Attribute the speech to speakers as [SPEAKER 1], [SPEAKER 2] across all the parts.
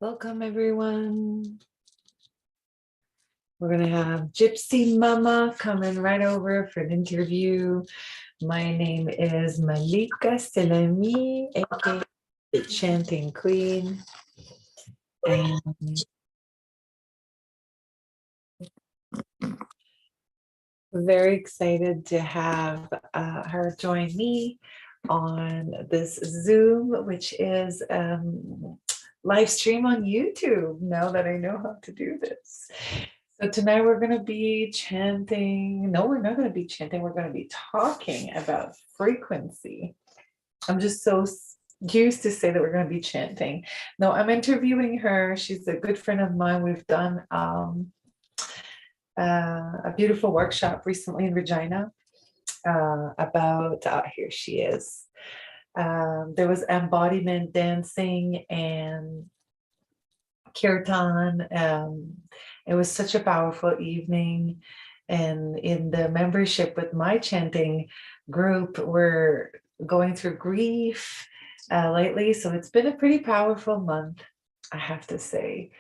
[SPEAKER 1] Welcome, everyone. We're going to have Gypsy Mama coming right over for an interview. My name is Malika Selami, aka the Chanting Queen. And we're very excited to have her join me on this Zoom, which is live stream on YouTube, now that I know how to do this. So tonight we're going to be chanting. No, we're not going to be chanting. We're going to be talking about frequency. I'm just so used to say that we're going to be chanting. No, I'm interviewing her. She's a good friend of mine. We've done a beautiful workshop recently in Regina about, here she is. There was embodiment dancing and kirtan. It was such a powerful evening. And in the membership with my chanting group, we're going through grief lately. So it's been a pretty powerful month, I have to say.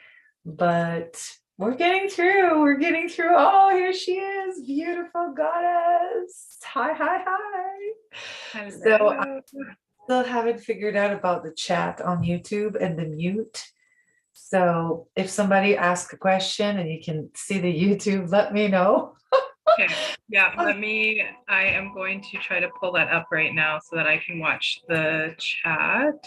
[SPEAKER 1] But we're getting through. We're getting through. Oh, here she is, beautiful goddess. Hi, hi, hi.
[SPEAKER 2] Hello.
[SPEAKER 1] So I still haven't figured out about the chat on YouTube and the mute. So if somebody asks a question and you can see the YouTube, let me know.
[SPEAKER 2] Okay. Yeah, I am going to try to pull that up right now so that I can watch the chat.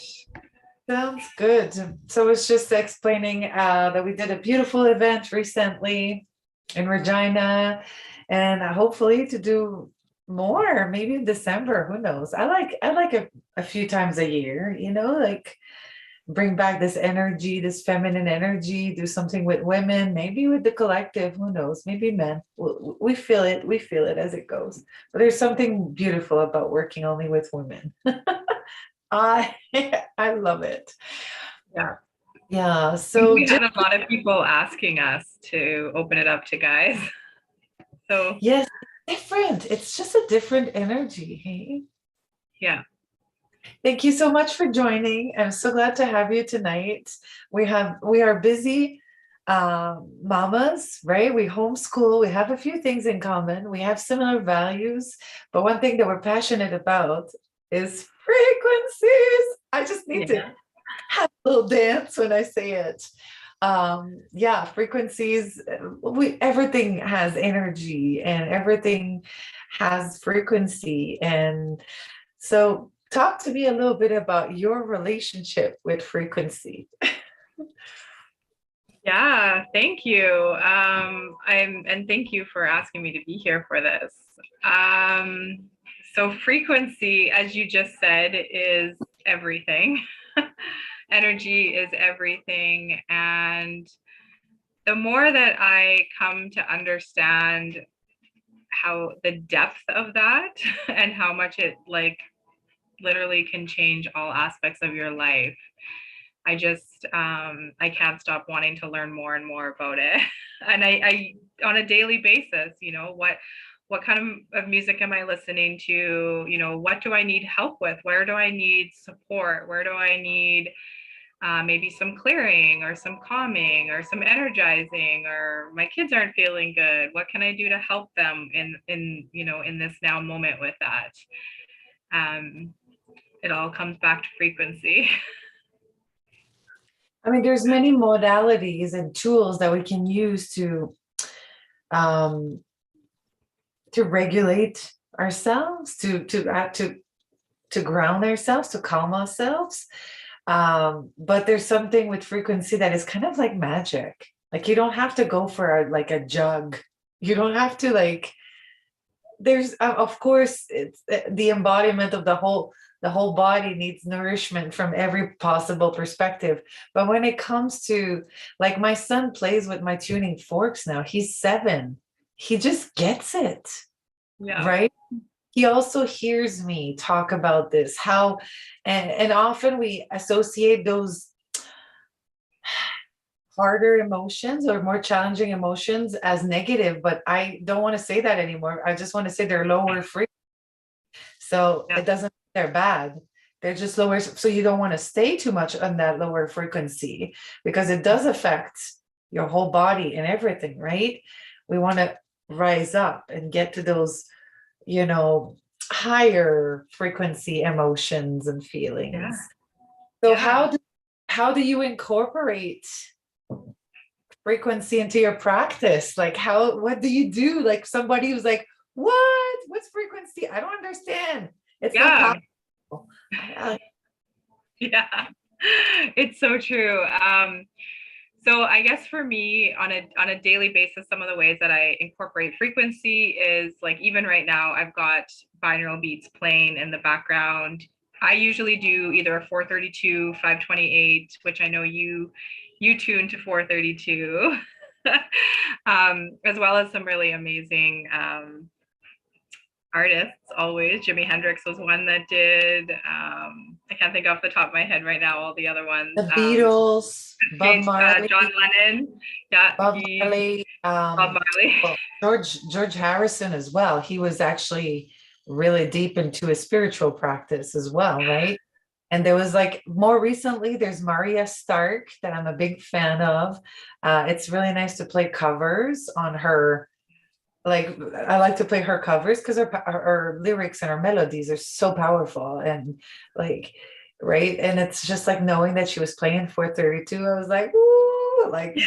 [SPEAKER 1] Sounds good. So it's just explaining that we did a beautiful event recently in Regina, and hopefully to do more, maybe in December, who knows? I like a few times a year, like bring back this energy, this feminine energy, do something with women, maybe with the collective, who knows, maybe men. We feel it as it goes. But there's something beautiful about working only with women. I I love it. Yeah. So
[SPEAKER 2] We had a lot of people asking us to open it up to guys. So
[SPEAKER 1] yes, different. It's just a different energy. Hey.
[SPEAKER 2] Yeah.
[SPEAKER 1] Thank you so much for joining. I'm so glad to have you tonight. We are busy mamas, right? We homeschool. We have a few things in common. We have similar values, but one thing that we're passionate about is frequencies. I just need to have a little dance when I say it. Yeah, frequencies. Everything has energy and everything has frequency, and so talk to me a little bit about your relationship with frequency.
[SPEAKER 2] Yeah, thank you. And thank you for asking me to be here for this. So frequency, as you just said, is everything. Energy is everything. And the more that I come to understand how the depth of that and how much it literally can change all aspects of your life, I just I can't stop wanting to learn more and more about it. And I on a daily basis, what kind of music am I listening to? What do I need help with? Where do I need support? Where do I need maybe some clearing or some calming or some energizing, or my kids aren't feeling good? What can I do to help them in this now moment with that? It all comes back to frequency.
[SPEAKER 1] I mean, there's many modalities and tools that we can use um, to regulate ourselves, to ground ourselves, to calm ourselves. But there's something with frequency that is kind of like magic. Like you don't have to go for a jug. You don't have to there's of course it's the embodiment of the whole body needs nourishment from every possible perspective. But when it comes to, like, my son plays with my tuning forks now. He's 7. He just gets it.
[SPEAKER 2] Yeah.
[SPEAKER 1] Right. He also hears me talk about this, how, and often we associate those harder emotions or more challenging emotions as negative, but I don't want to say that anymore. I just want to say they're lower frequency. So it doesn't mean they're bad. They're just lower. So you don't want to stay too much on that lower frequency because it does affect your whole body and everything, right? We want to rise up and get to those, you know, higher frequency emotions and
[SPEAKER 2] Yeah.
[SPEAKER 1] feelings. So
[SPEAKER 2] Yeah.
[SPEAKER 1] how do you incorporate frequency into your practice? Like how what do you do? Like somebody who's like, what? What's frequency? I don't understand. It's so
[SPEAKER 2] Yeah.
[SPEAKER 1] powerful. I,
[SPEAKER 2] Yeah. It's so true. So I guess for me on a daily basis, some of the ways that I incorporate frequency is like even right now, I've got binaural beats playing in the background. I usually do either a 432, 528, which I know you tune to 432, as well as some really amazing artists always. Jimi Hendrix was one that did. I can't think off the top of my head right now all the other ones.
[SPEAKER 1] the Beatles,
[SPEAKER 2] John Lennon. Yeah,
[SPEAKER 1] Bob Marley,
[SPEAKER 2] Bob Marley.
[SPEAKER 1] well, George Harrison as well. He was actually really deep into a spiritual practice as well, right? And there was like more recently, there's Maria Stark that I'm a big fan of. It's really nice to play covers on her. Like I like to play her covers because her lyrics and her melodies are so powerful and like right. And it's just like knowing that she was playing 432. I was like, ooh, like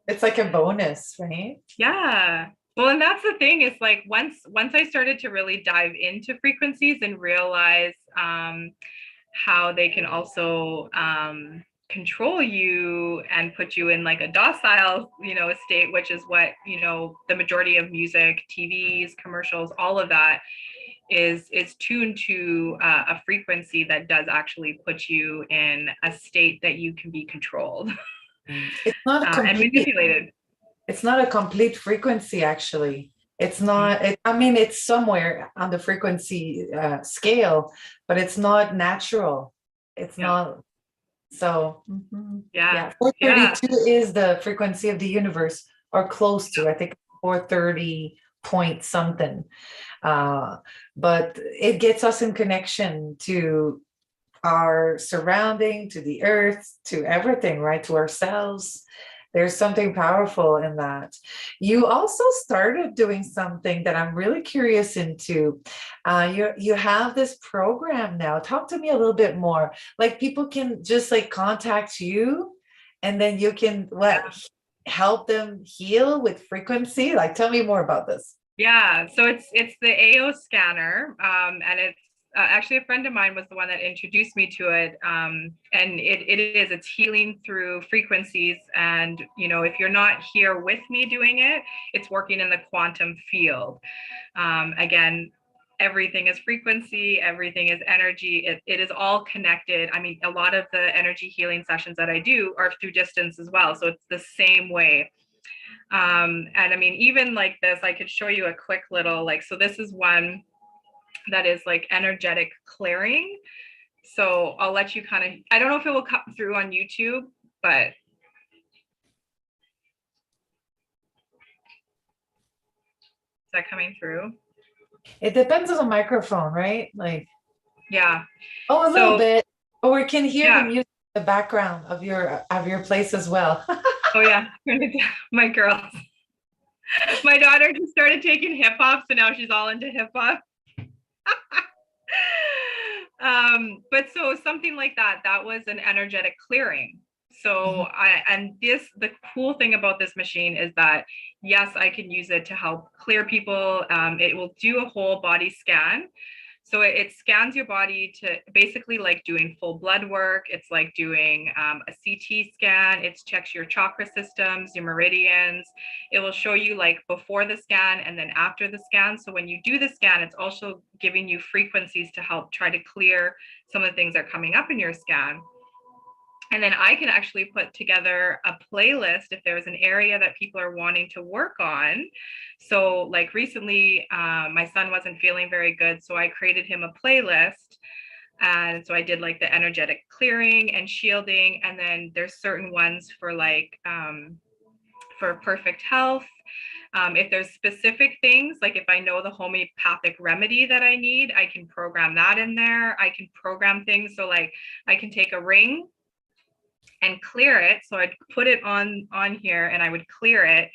[SPEAKER 1] it's like a bonus, right?
[SPEAKER 2] Yeah. Well, and that's the thing is like once I started to really dive into frequencies and realize how they can also control you and put you in like a docile, state, which is what, the majority of music, TVs, commercials, all of that is tuned to a frequency that does actually put you in a state that you can be controlled
[SPEAKER 1] It's not a
[SPEAKER 2] and
[SPEAKER 1] complete,
[SPEAKER 2] manipulated.
[SPEAKER 1] it's not a complete frequency actually. It's not, I mean, it's somewhere on the frequency scale, but it's not natural. It's
[SPEAKER 2] Yeah.
[SPEAKER 1] not. So,
[SPEAKER 2] Yeah.
[SPEAKER 1] yeah,
[SPEAKER 2] Yeah.
[SPEAKER 1] 432 is the frequency of the universe, or close to, I think 430 point something. Uh, but it gets us in connection to our surrounding, to the earth, to everything, right? To ourselves. There's something powerful in that. You also started doing something that I'm really curious into. You have this program now. Talk to me a little bit more. Like people can just like contact you, and then you can what help them heal with frequency. Like tell me more about this.
[SPEAKER 2] Yeah, so it's the AO scanner, and it's actually a friend of mine was the one that introduced me to it. And it's healing through frequencies. And if you're not here with me doing it, it's working in the quantum field. Again, everything is frequency, everything is energy. It is all connected. I mean, a lot of the energy healing sessions that I do are through distance as well, so it's the same way. And I mean, even like this, I could show you a quick little, like, so this is one that is like energetic clearing. So I'll let you kind of, I don't know if it will come through on YouTube, but is that coming through?
[SPEAKER 1] It depends on the microphone, right? Like,
[SPEAKER 2] Yeah.
[SPEAKER 1] oh, a little
[SPEAKER 2] So,
[SPEAKER 1] bit. Or we can hear the
[SPEAKER 2] yeah.
[SPEAKER 1] music in the background of your place as well.
[SPEAKER 2] Oh, yeah. My girls. My daughter just started taking hip hop. So now she's all into hip hop. But so something like that was an energetic clearing. So the cool thing about this machine is that yes, I can use it to help clear people. It will do a whole body scan. So it scans your body to basically like doing full blood work. It's like doing a CT scan. It checks your chakra systems, your meridians. It will show you like before the scan and then after the scan. So when you do the scan, it's also giving you frequencies to help try to clear some of the things that are coming up in your scan. And then I can actually put together a playlist if there's an area that people are wanting to work on. So like recently, my son wasn't feeling very good. So I created him a playlist. And so I did like the energetic clearing and shielding. And then there's certain ones for like, for perfect health. If there's specific things, like if I know the homeopathic remedy that I need, I can program that in there. I can program things. So like I can take a ring and clear it. So I'd put it on here and I would clear it.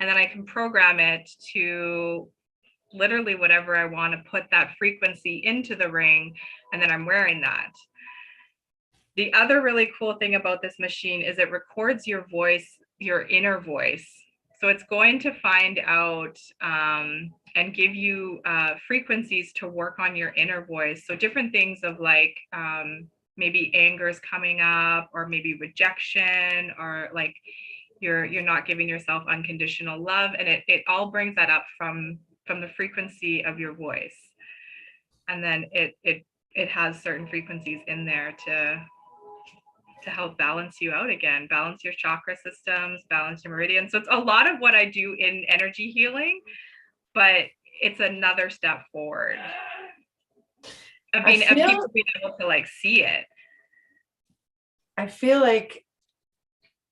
[SPEAKER 2] And then I can program it to literally whatever I want to put that frequency into the ring. And then I'm wearing that. The other really cool thing about this machine is it records your voice, your inner voice. So it's going to find out and give you frequencies to work on your inner voice. So different things of like maybe anger is coming up, or maybe rejection, or like you're not giving yourself unconditional love, and it all brings that up from the frequency of your voice. And then it has certain frequencies in there to help balance you out again, balance your chakra systems, balance your meridians. So it's a lot of what I do in energy healing, but it's another step forward of people being able to like see it.
[SPEAKER 1] I feel like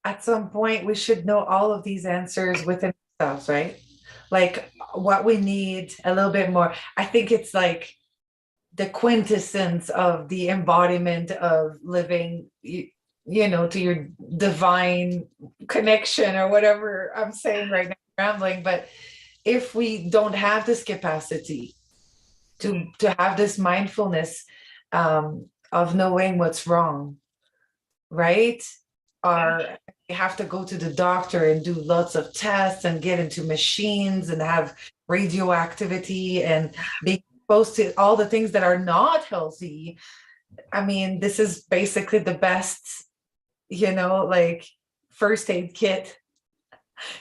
[SPEAKER 1] at some point we should know all of these answers within ourselves, right? Like what we need a little bit more. I think it's like the quintessence of the embodiment of living, you know, to your divine connection, or whatever I'm saying right now, rambling. But if we don't have this capacity to have this mindfulness of knowing what's wrong, right? Or you have to go to the doctor and do lots of tests and get into machines and have radioactivity and be exposed to all the things that are not healthy. I mean, this is basically the best, you know, like first aid kit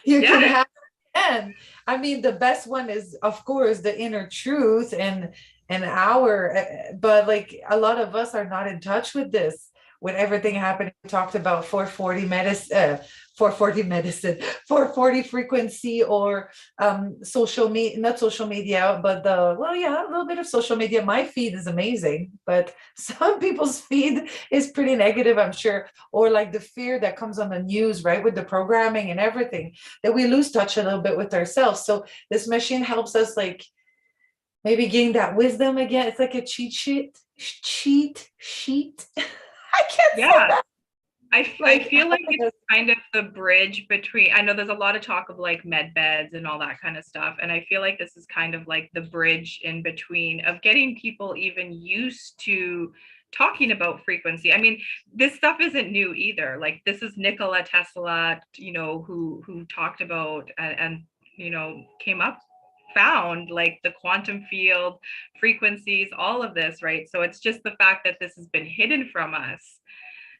[SPEAKER 1] you can have. And I mean, the best one is, of course, the inner truth and but like a lot of us are not in touch with this. With everything happening, we talked about 440 medicine, 440 frequency, or social media, not social media, but a little bit of social media. My feed is amazing, but some people's feed is pretty negative, I'm sure. Or like the fear that comes on the news, right? With the programming and everything, that we lose touch a little bit with ourselves. So this machine helps us like maybe gain that wisdom again. It's like a cheat sheet. I can't say that.
[SPEAKER 2] I feel like it's kind of the bridge between, I know there's a lot of talk of like med beds and all that kind of stuff. And I feel like this is kind of like the bridge in between of getting people even used to talking about frequency. I mean, this stuff isn't new either. Like this is Nikola Tesla, you know, who talked about and you know, found like the quantum field frequencies, all of this, right? So it's just the fact that this has been hidden from us,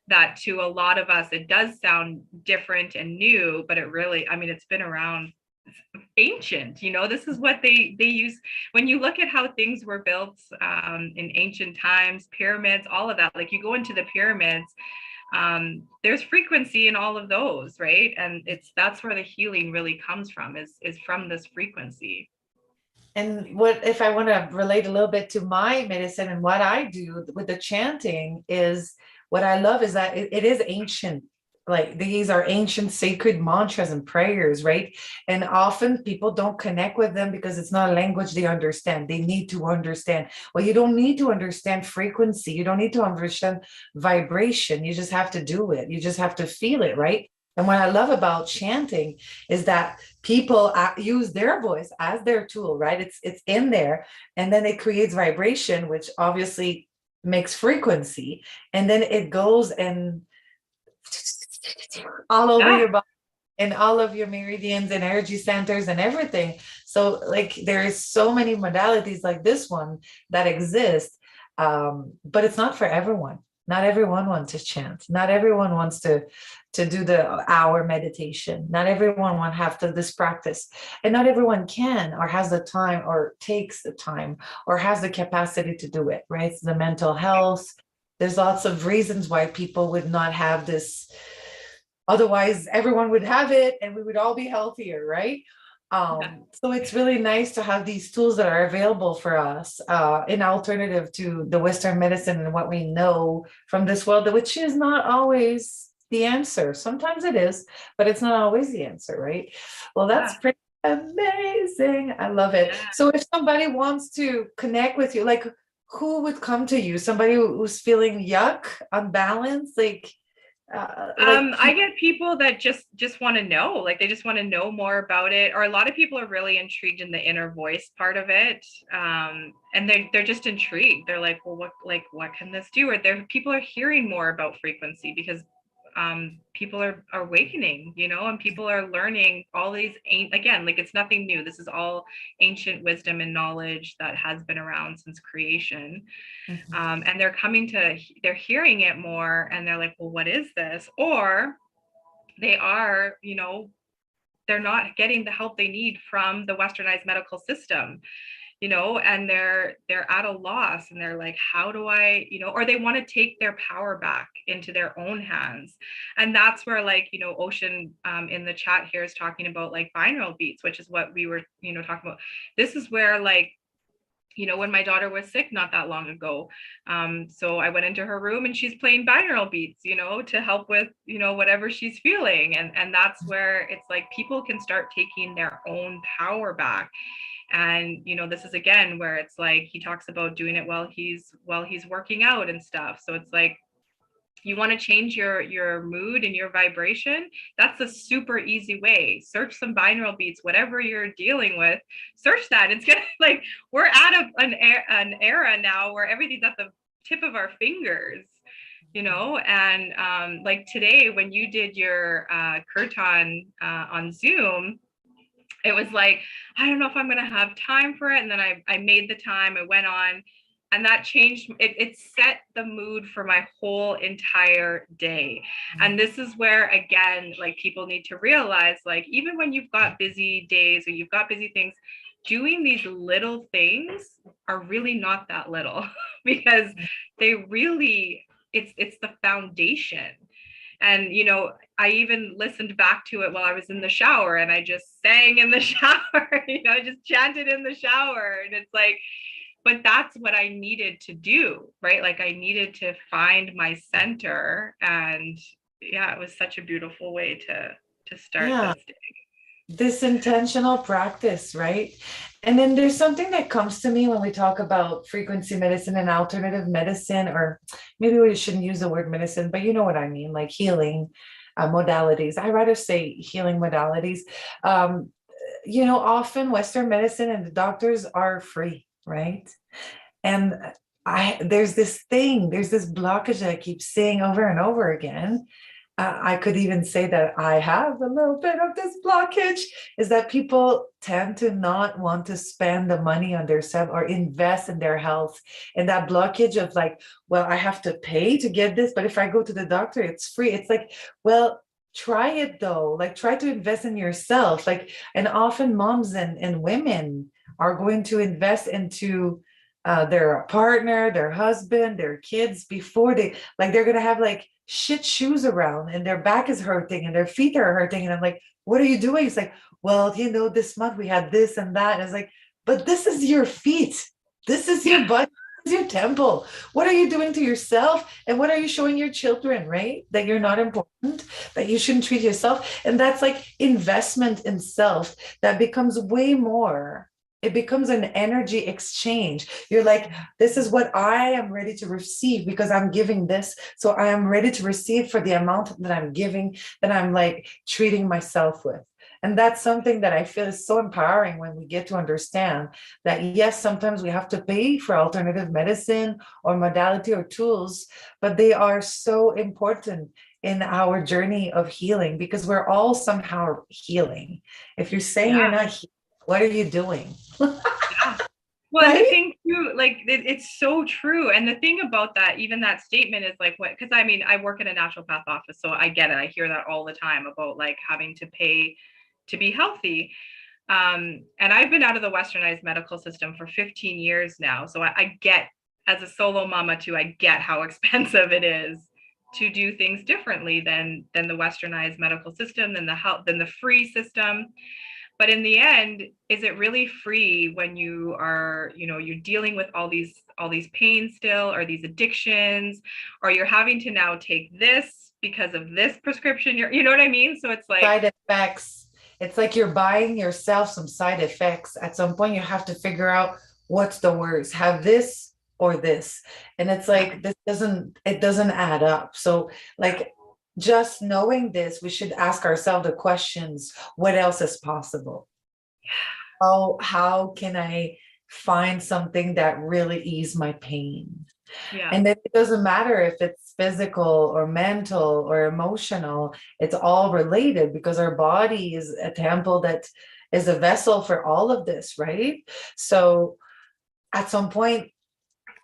[SPEAKER 2] that to a lot of us it does sound different and new, but it really, I mean, it's been around, ancient, you know. This is what they use when you look at how things were built in ancient times, pyramids, all of that. Like you go into the pyramids, there's frequency in all of those, right? And that's where the healing really comes from, is from this frequency.
[SPEAKER 1] And what if I want to relate a little bit to my medicine and what I do with the chanting is, what I love is that it is ancient. Like these are ancient sacred mantras and prayers, right? And often people don't connect with them because it's not a language they understand. They need to understand. Well, you don't need to understand frequency. You don't need to understand vibration. You just have to do it. You just have to feel it, right? And what I love about chanting is that people use their voice as their tool, right? It's in there, and then it creates vibration, which obviously makes frequency, and then it goes and all over your body and all of your meridians and energy centers and everything. So like there is so many modalities like this one that exist, but it's not for everyone. Not everyone wants to chant. Not everyone wants to do the hour meditation. Not everyone want to have this practice, and not everyone can or has the time or takes the time or has the capacity to do it. Right? It's the mental health. There's lots of reasons why people would not have this. Otherwise, everyone would have it, and we would all be healthier, right? So it's really nice to have these tools that are available for us in alternative to the Western medicine and what we know from this world, which is not always the answer. Sometimes it is, but it's not always the answer, right? Well, that's pretty Amazing. I love it.
[SPEAKER 2] Yeah.
[SPEAKER 1] So if somebody wants to connect with you, like who would come to you? Somebody who's feeling yuck, unbalanced,
[SPEAKER 2] I get people that just want to know, like they just want to know more about it, or a lot of people are really intrigued in the inner voice part of it. And they're just intrigued. They're like, well, what can this do? Or there people are hearing more about frequency because people are awakening, and people are learning all these again, like it's nothing new. This is all ancient wisdom and knowledge that has been around since creation.
[SPEAKER 1] Mhm.
[SPEAKER 2] And they're hearing it more, and they're like, well, what is this? Or they are, they're not getting the help they need from the westernized medical system, and they're at a loss, and they're like, how do I, or they want to take their power back into their own hands. And that's where, like, Ocean, in the chat here, is talking about like binaural beats, which is what we were, talking about. This is where, like, when my daughter was sick not that long ago. So I went into her room and she's playing binaural beats, to help with, whatever she's feeling. And that's where it's like people can start taking their own power back. And, this is again where it's like he talks about doing it while he's working out and stuff. So it's like, you want to change your mood and your vibration. That's a super easy way. Search some binaural beats, whatever you're dealing with, search that. It's gonna, like, we're at an era now where everything's at the tip of our fingers, and like today when you did your kirtan on Zoom, it was like, I don't know if I'm going to have time for it. And then I made the time, I went on, and that changed it set the mood for my whole entire day. And this is where, again, like, people need to realize, like, even when you've got busy days or you've got busy things, doing these little things are really not that little because they really, it's the foundation. And I even listened back to it while I was in the shower, and I just sang in the shower, I just chanted in the shower. And it's like, but that's what I needed to do, right? Like, I needed to find my center. And yeah, it was such a beautiful way to start
[SPEAKER 1] Yeah,
[SPEAKER 2] this day.
[SPEAKER 1] this intentional practice, right? And then there's something that comes to me when we talk about frequency medicine and alternative medicine, or maybe we shouldn't use the word medicine, but you know what I mean, like healing modalities. I rather say healing modalities. Um, often Western medicine and the doctors are free, right? And there's this blockage that I keep seeing over and over again. I could even say that I have a little bit of this blockage, is that people tend to not want to spend the money on their self or invest in their health. And that blockage of like, well, I have to pay to get this, but if I go to the doctor, it's free. It's like, well, try it though. Like, try to invest in yourself. Like, and often moms and women are going to invest into their partner, their husband, their kids before they're gonna have like shit shoes around and their back is hurting and their feet are hurting. And I'm like, what are you doing? It's like, well, this month we had this and that. And it's like, but this is your feet. This is your butt. This is your temple. What are you doing to yourself? And what are you showing your children, right? That you're not important, that you shouldn't treat yourself. And that's like investment in self that becomes way more. It becomes an energy exchange. You're like, this is what I am ready to receive because I'm giving this. So I am ready to receive for the amount that I'm giving, that I'm like treating myself with. And that's something that I feel is so empowering when we get to understand that, yes, sometimes we have to pay for alternative medicine or modality or tools, but they are so important in our journey of healing because we're all somehow healing. If you're saying you're
[SPEAKER 2] Yeah.
[SPEAKER 1] not healing, what are you doing?
[SPEAKER 2] Yeah. Well, and the
[SPEAKER 1] Right?
[SPEAKER 2] thing too, like, it's so true. And the thing about that, even that statement is like, what, because I mean, I work in a naturopath office, so I get it. I hear that all the time about like having to pay to be healthy. And I've been out of the westernized medical system for 15 years now. So I get, as a solo mama too, I get how expensive it is to do things differently than the westernized medical system, than the free system. But in the end, is it really free when you are, you're dealing with all these pains still, or these addictions, or you're having to now take this because of this prescription, you know what I mean? So it's like,
[SPEAKER 1] Side effects. It's like you're buying yourself some side effects. At some point, you have to figure out what's the worst, have this or this. And it's
[SPEAKER 2] Yeah.
[SPEAKER 1] like, it doesn't add up. So, like, just knowing this, we should ask ourselves the questions, what else is possible? How can I find something that really ease my pain?
[SPEAKER 2] Yeah.
[SPEAKER 1] And then it doesn't matter if it's physical or mental or emotional, it's all related because our body is a temple that is a vessel for all of this, right? So at some point,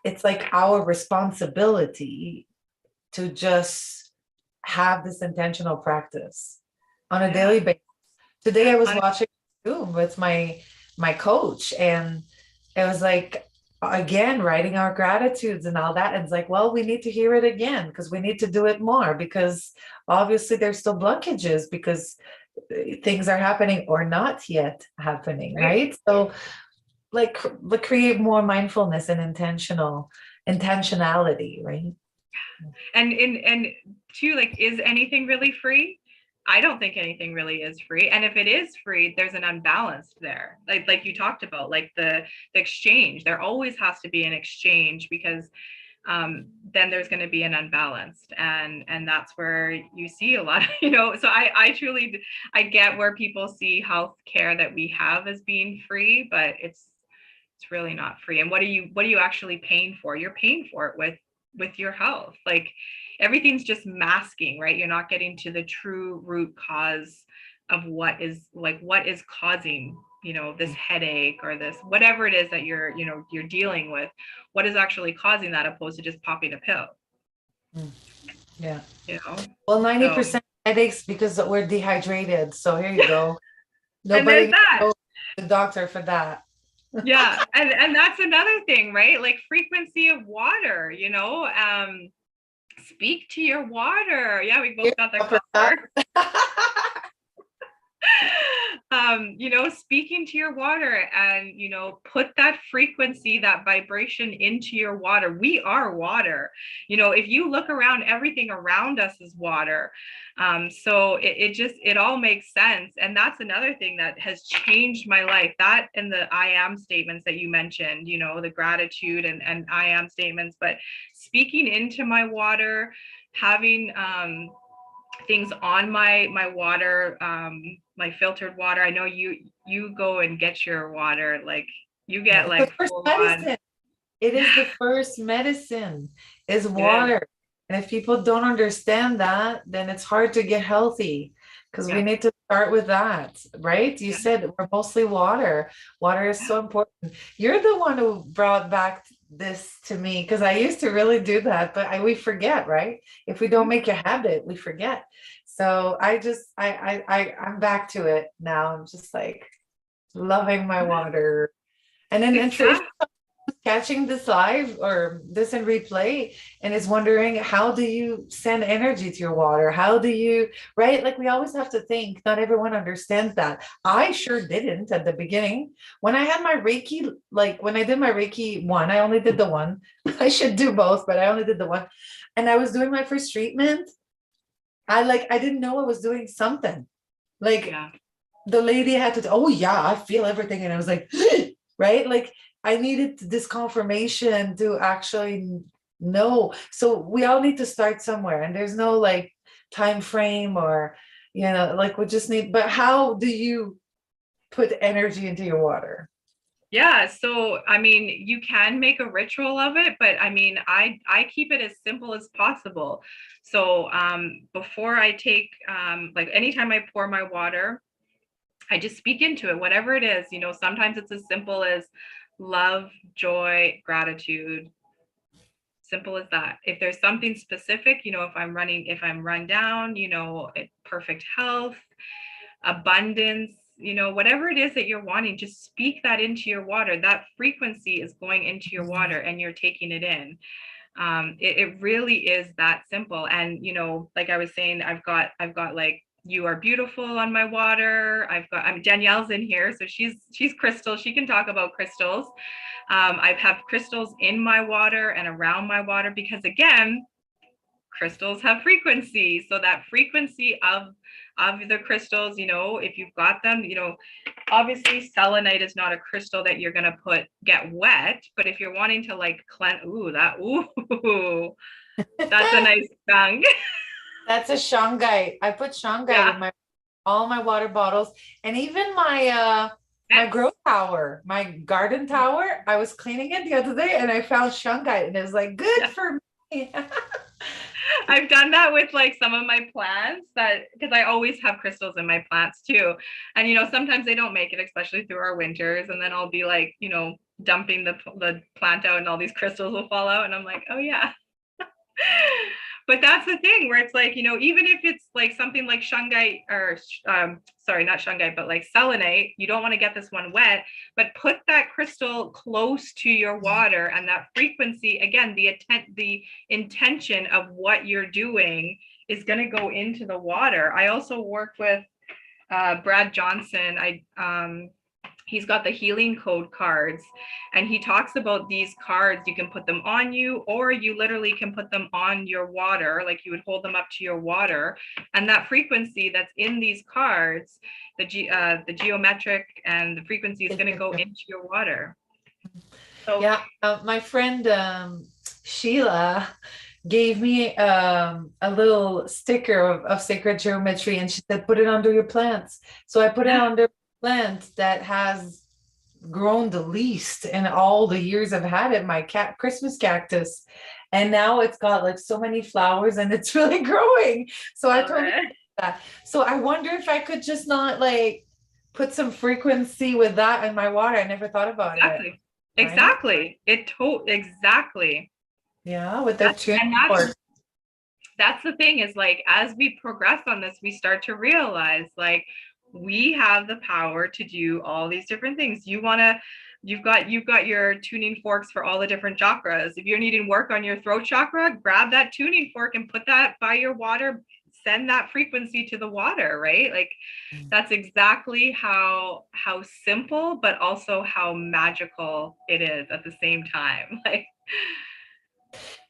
[SPEAKER 1] it's like our responsibility to just have this intentional practice on a
[SPEAKER 2] Yeah.
[SPEAKER 1] daily basis. Today I was
[SPEAKER 2] On-
[SPEAKER 1] watching Zoom with my coach, and it was like, again, writing our gratitudes and all that. And it's like, well, we need to hear it again because we need to do it more because obviously there's still blockages because things are happening or not yet happening,
[SPEAKER 2] Right.
[SPEAKER 1] right? So like create more mindfulness and intentionality, right?
[SPEAKER 2] And two, like, is anything really free? I don't think anything really is free. And if it is free, there's an unbalance there. Like you talked about, like the exchange. There always has to be an exchange because then there's going to be an unbalanced, and that's where you see a lot of, so I truly, I get where people see health care that we have as being free, but it's really not free. And what are you actually paying for? You're paying for it with your health. Like, everything's just masking, right? You're not getting to the true root cause of what is causing, this headache or this whatever it is that you're dealing with. What is actually causing that, opposed to just popping a pill?
[SPEAKER 1] Mm, yeah.
[SPEAKER 2] you know
[SPEAKER 1] Well,
[SPEAKER 2] so
[SPEAKER 1] 90% headaches because we're dehydrated. So here you go.
[SPEAKER 2] and
[SPEAKER 1] Nobody
[SPEAKER 2] there's
[SPEAKER 1] needs to
[SPEAKER 2] that.
[SPEAKER 1] go to the doctor for that.
[SPEAKER 2] Yeah, and that's another thing, right? Like, frequency of water, speak to your water. Yeah, we both got the
[SPEAKER 1] For that.
[SPEAKER 2] color. Speaking to your water, and put that frequency, that vibration into your water. We are water. If you look around, everything around us is water. So it all makes sense. And that's another thing that has changed my life, that and the I am statements that you mentioned, the gratitude and I am statements. But speaking into my water, having things on my water, my filtered water. I know you go and get your water, like, you
[SPEAKER 1] Yeah,
[SPEAKER 2] get
[SPEAKER 1] it's the
[SPEAKER 2] like
[SPEAKER 1] first
[SPEAKER 2] full on.
[SPEAKER 1] medicine. It is the
[SPEAKER 2] Yeah,
[SPEAKER 1] first medicine is
[SPEAKER 2] it is.
[SPEAKER 1] water. And if people don't understand that, then it's hard to get healthy because we
[SPEAKER 2] Yeah,
[SPEAKER 1] need to start with that, right? You
[SPEAKER 2] yeah.
[SPEAKER 1] said we're mostly water. Water is so important. You're the one who brought back this to me because I used to really do that, but we forget, right? If we don't
[SPEAKER 2] Mhm.
[SPEAKER 1] make a habit, we forget. So I just I'm back to it now. I'm just like loving my water. And then and so if
[SPEAKER 2] Exactly.
[SPEAKER 1] catching this live or this in replay and is wondering how do you send energy to your water, how do you, right, like we always have to think, not everyone understands that. I sure didn't at the beginning when I had my Reiki, like when I did my Reiki one, I only did the one. I should do both, but I only did the one. And I was doing my first treatment. I didn't know I was doing something, like
[SPEAKER 2] Yeah.
[SPEAKER 1] the lady had to, oh yeah, I feel everything. And I was like, right? Like I needed this confirmation to actually know. So we all need to start somewhere. And there's no like time frame or, like we just need, but how do you put energy into your water?
[SPEAKER 2] Yeah, so I mean, you can make a ritual of it, but I mean, I keep it as simple as possible. So before I take, like, anytime I pour my water, I just speak into it, whatever it is. Sometimes it's as simple as love, joy, gratitude. Simple as that. If there's something specific, if I'm run down, perfect health, abundance, whatever it is that you're wanting, just speak that into your water. That frequency is going into your water and you're taking it in. It really is that simple. And like I was saying, I've got like you are beautiful on my water. Danielle's in here, so she's crystal. She can talk about crystals. I have crystals in my water and around my water because, again, crystals have frequency. So that frequency of the crystals, you know, if you've got them, you know, obviously selenite is not a crystal that you're going to get wet, but if you're wanting to like cleanse, that's a nice tongue.
[SPEAKER 1] That's a shungite. I put shungite
[SPEAKER 2] Yeah.
[SPEAKER 1] in my all my water bottles, and even my
[SPEAKER 2] Yes.
[SPEAKER 1] grow tower, my garden tower. I was cleaning it the other day and I found shungite and it was like good
[SPEAKER 2] Yeah.
[SPEAKER 1] for me.
[SPEAKER 2] I've done that with like some of my plants, that because I always have crystals in my plants too. And you know, sometimes they don't make it, especially through our winters. And then I'll be like, you know, dumping the plant out and all these crystals will fall out. And I'm like, oh yeah. But that's the thing where it's like, you know, even if it's like something like shungite or sorry, not shungite, but like selenite, you don't want to get this one wet, but put that crystal close to your water, and that frequency, again, the intention of what you're doing is going to go into the water. I also work with Brad Johnson. He's got the healing code cards, and he talks about these cards. You can put them on you, or you literally can put them on your water, like you would hold them up to your water, and that frequency that's in these cards, the geometric and the frequency is going to go into your water. So
[SPEAKER 1] Yeah, my friend Sheila gave me a little sticker of sacred geometry, and she said, put it under your plants. So I put it
[SPEAKER 2] yeah,
[SPEAKER 1] under plant that has grown the least in all the years I've had it, my Christmas cactus. And now it's got like so many flowers and it's really growing. So I told her that. So I wonder if I could just not like put some frequency with that in my water. I never thought about it.
[SPEAKER 2] exactly,
[SPEAKER 1] Right?
[SPEAKER 2] exactly. Exactly.
[SPEAKER 1] Yeah, with the tuning
[SPEAKER 2] And
[SPEAKER 1] fork.
[SPEAKER 2] that's the thing, is like as we progress on this, we start to realize like we have the power to do all these different things. You've got your tuning forks for all the different chakras. If you're needing work on your throat chakra, grab that tuning fork and put that by your water, send that frequency to the water, right? Like that's exactly how simple, but also how magical it is at the same time. Like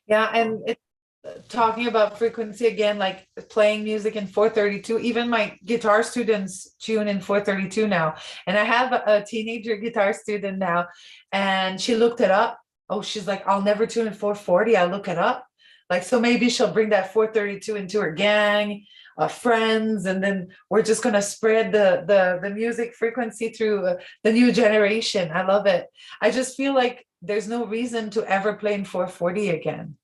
[SPEAKER 1] Yeah, and it's talking about frequency again, like playing music in 432. Even my guitar students tune in 432 now. And I have a teenager guitar student now, and she looked it up. Oh, she's like, I'll never tune in 440. I look it up. Like, so maybe she'll bring that 432 into her gang of friends, and then we're just gonna spread the music frequency through the new generation. I love it. I just feel like there's no reason to ever play in 440 again.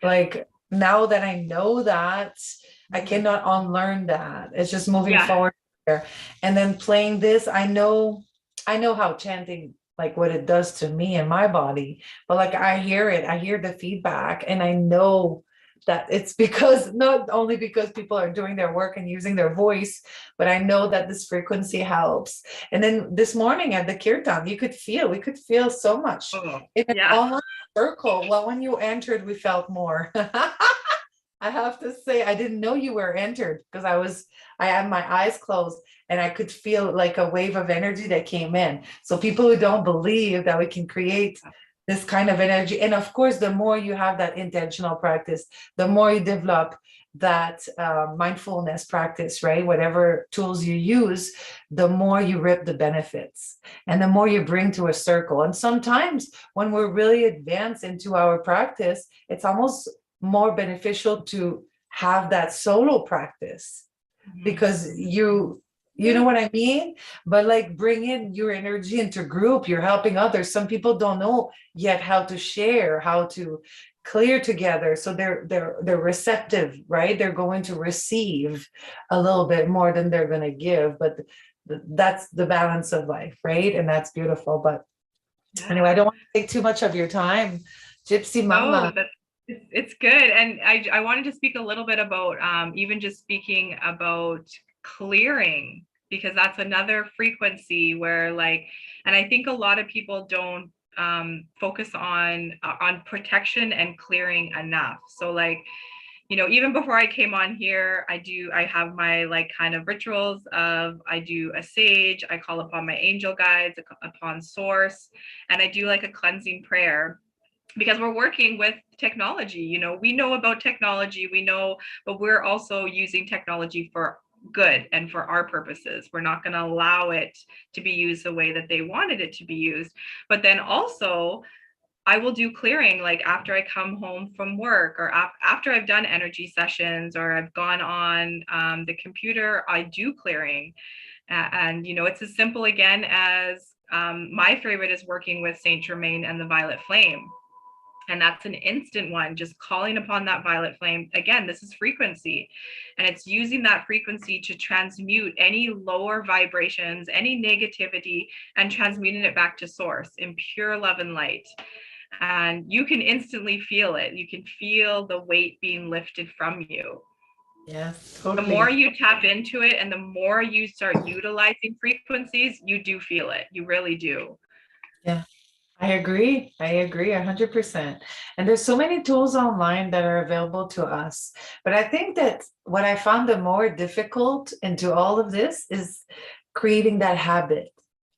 [SPEAKER 1] Like now that I know that, I cannot unlearn that. It's just moving
[SPEAKER 2] yeah,
[SPEAKER 1] forward there. And then playing this, I know how chanting, like what it does to me and my body, but like I hear it, I hear the feedback, and I know that it's because not only because people are doing their work and using their voice, but I know that this frequency helps. And then this morning at the kirtan, we could feel so much
[SPEAKER 2] oh
[SPEAKER 1] in an
[SPEAKER 2] yeah.
[SPEAKER 1] online circle. Well, when you entered, we felt more. I have to say, I didn't know you were entered because I had my eyes closed and I could feel like a wave of energy that came in. So people who don't believe that we can create this kind of energy, and of course, the more you have that intentional practice, the more you develop that mindfulness practice, right? Whatever tools you use, the more you rip the benefits and the more you bring to a circle. And sometimes when we're really advanced into our practice, it's almost more beneficial to have that solo practice because you know what I mean? But like bringing your energy into group, you're helping others. Some people don't know yet how to share, how to clear together. So they're receptive, right? They're going to receive a little bit more than they're going to give. But that's the balance of life, right? And that's beautiful. But anyway, I
[SPEAKER 2] Yeah.
[SPEAKER 1] don't want to take too much of your time. Gypsy
[SPEAKER 2] No,
[SPEAKER 1] Mama.
[SPEAKER 2] it's good. And I wanted to speak a little bit about even just speaking about clearing, because that's another frequency where like, and I think a lot of people don't focus on protection and clearing enough. So like, you know, even before I came on here, I have my like kind of rituals of, I do a sage, I call upon my angel guides, upon source, and I do like a cleansing prayer. because we're working with technology. We know about technology, but we're also using technology for good and for our purposes. We're not going to allow it to be used the way that they wanted it to be used. But then also, I will do clearing like after I come home from work, or after I've done energy sessions, or I've gone on the computer. I do clearing. And it's as simple again as my favorite is working with Saint Germain and the Violet Flame. And that's an instant one, just calling upon that violet flame. Again, this is frequency, and it's using that frequency to transmute any lower vibrations, any negativity, and transmuting it back to source in pure love and light. And you can instantly feel it. You can feel the weight being lifted from you.
[SPEAKER 1] Yes,
[SPEAKER 2] The more
[SPEAKER 1] totally.
[SPEAKER 2] you tap into it and the more you start utilizing frequencies, you do feel it. You really do.
[SPEAKER 1] Yeah. I agree. I agree 100%. And there's so many tools online that are available to us. But I think that what I found the more difficult into all of this is creating that habit,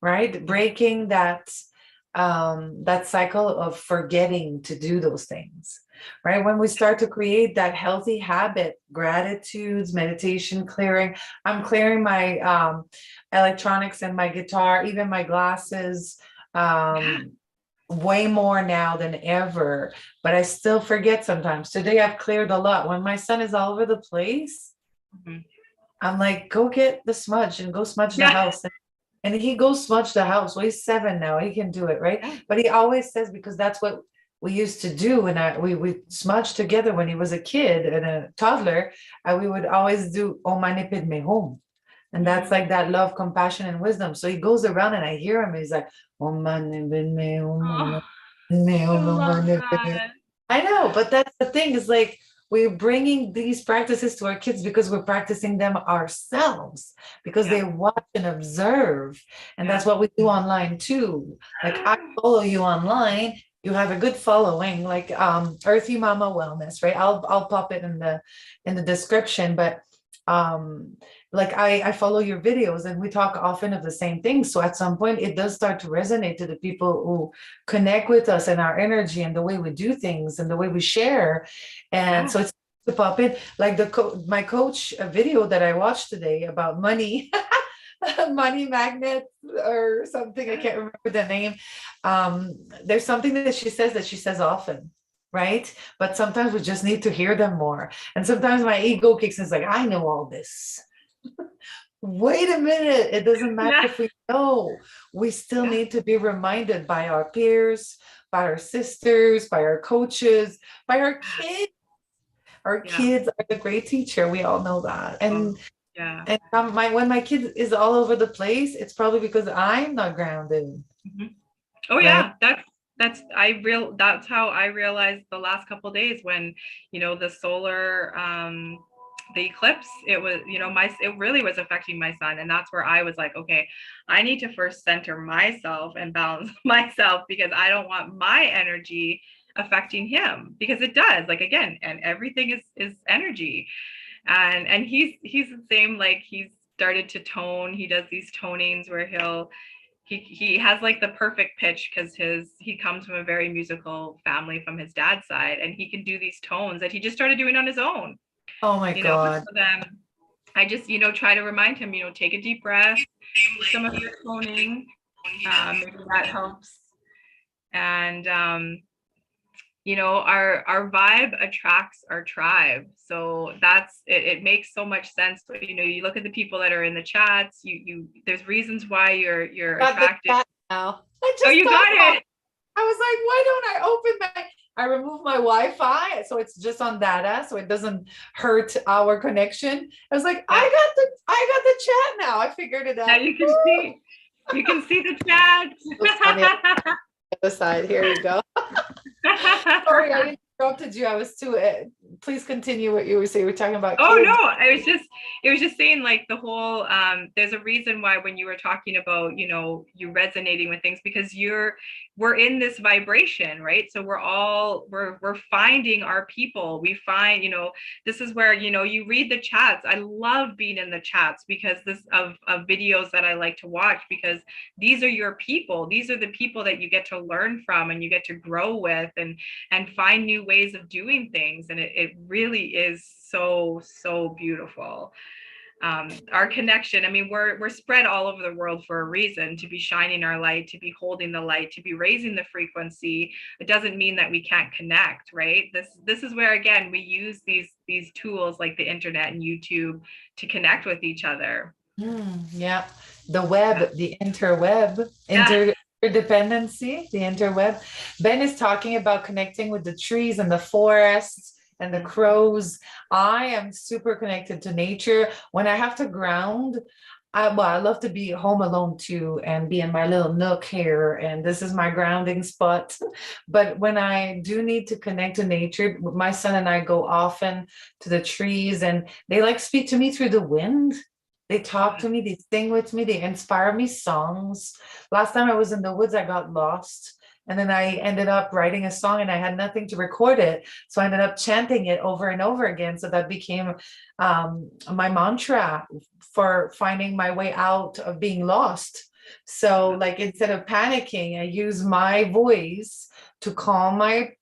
[SPEAKER 1] right? Breaking that cycle of forgetting to do those things, right? When we start to create that healthy habit, gratitudes, meditation, clearing. I'm clearing my electronics and my guitar, even my glasses.
[SPEAKER 2] Yeah.
[SPEAKER 1] Way more now than ever, but I still forget sometimes. Today I've cleared a lot. When my son is all over the place,
[SPEAKER 2] Mhm.
[SPEAKER 1] I'm like, go get the smudge and go smudge the
[SPEAKER 2] Yeah.
[SPEAKER 1] house. And he goes smudge the house. Well, he's 7 now. He can do it, right?
[SPEAKER 2] Yeah.
[SPEAKER 1] But he always says, because that's what we used to do when we smudged together when he was a kid and a toddler, and we would always do "O mani padme hum." And that's like that love, compassion, and wisdom. So he goes around and I hear him, he's like, "Om mani padme hum,
[SPEAKER 2] Oh,
[SPEAKER 1] om mani padme
[SPEAKER 2] I
[SPEAKER 1] hum, om
[SPEAKER 2] love
[SPEAKER 1] mani padme."
[SPEAKER 2] that.
[SPEAKER 1] I know, but that's the thing is like we're bringing these practices to our kids because we're practicing them ourselves, because
[SPEAKER 2] Yeah.
[SPEAKER 1] they watch and observe. And
[SPEAKER 2] Yeah.
[SPEAKER 1] that's what we do online too. Like I follow you online, you have a good following, like Earthy Mama Wellness, right? I'll pop it in the description, but like I follow your videos and we talk often of the same things. So at some point it does start to resonate to the people who connect with us and our energy and the way we do things and the way we share. And
[SPEAKER 2] Yeah.
[SPEAKER 1] so it's to pop in like my coach video that I watched today about money, money magnet or something. I can't remember the name. There's something that she says often, right? But sometimes we just need to hear them more. And sometimes my ego kicks in, it's like, I know all this. Wait a minute. It doesn't matter
[SPEAKER 2] Yeah.
[SPEAKER 1] if we know. We still
[SPEAKER 2] Yeah.
[SPEAKER 1] need to be reminded by our peers, by our sisters, by our coaches, by our kids. Our
[SPEAKER 2] Yeah.
[SPEAKER 1] kids are the great teacher. We all know that.
[SPEAKER 2] Oh, yeah.
[SPEAKER 1] And my when my kid is all over the place, it's probably because I'm not grounded,
[SPEAKER 2] Mhm. Oh
[SPEAKER 1] right?
[SPEAKER 2] yeah, that's how I realized the last couple of days when, the solar the eclipse, it was, it really was affecting my son. And that's where I was like, okay, I need to first center myself and balance myself, because I don't want my energy affecting him, because it does, like, again, and everything is energy. And he's the same, like, he's started to tone. He does these tonings where he has like the perfect pitch, because he comes from a very musical family from his dad's side, and he can do these tones that he just started doing on his own.
[SPEAKER 1] Oh my God.
[SPEAKER 2] So then I just, try to remind him, take a deep breath, do some of your toning. Maybe that helps. And our vibe attracts our tribe. So that's it. It makes so much sense. You look at the people that are in the chats. There's reasons why you're
[SPEAKER 1] Got the
[SPEAKER 2] attracted.
[SPEAKER 1] chat now. I
[SPEAKER 2] Oh,
[SPEAKER 1] just
[SPEAKER 2] you
[SPEAKER 1] thought
[SPEAKER 2] got
[SPEAKER 1] about
[SPEAKER 2] it.
[SPEAKER 1] I was like, why don't I open I remove my Wi-Fi so it's just on data so it doesn't hurt our connection. I was like,
[SPEAKER 2] Yeah.
[SPEAKER 1] I got the chat now. I figured it
[SPEAKER 2] Now
[SPEAKER 1] out.
[SPEAKER 2] you can see the chat.
[SPEAKER 1] Looks on the other side. Here you go. Sorry, I interrupted you. I was too, please continue what you were saying. We're talking about
[SPEAKER 2] Oh no,
[SPEAKER 1] kids.
[SPEAKER 2] it was just saying like the whole there's a reason why when you were talking about, you resonating with things because we're in this vibration, right? So we're finding our people. We find, this is where, you read the chats. I love being in the chats because this of videos that I like to watch because these are your people. These are the people that you get to learn from and you get to grow with and find new ways of doing things. And it really is so beautiful. Our connection, I mean, we're spread all over the world for a reason, to be shining our light, to be holding the light, to be raising the frequency. It doesn't mean that we can't connect, right? This is where, again, we use these tools like the internet and YouTube to connect with each other.
[SPEAKER 1] Yeah, the web,
[SPEAKER 2] Yeah.
[SPEAKER 1] the interweb,
[SPEAKER 2] Yeah.
[SPEAKER 1] interdependency, the interweb. Ben is talking about connecting with the trees and the forests and the crows. I am super connected to nature. When I have to ground, I love to be home alone too and be in my little nook here. And this is my grounding spot. But when I do need to connect to nature, my son and I go often to the trees and they like speak to me through the wind. They talk to me, they sing with me, they inspire me songs. Last time I was in the woods, I got lost. And then I ended up writing a song and I had nothing to record it. So I ended up chanting it over and over again. So that became my mantra for finding my way out of being lost. So, like, instead of panicking, I use my voice to calm my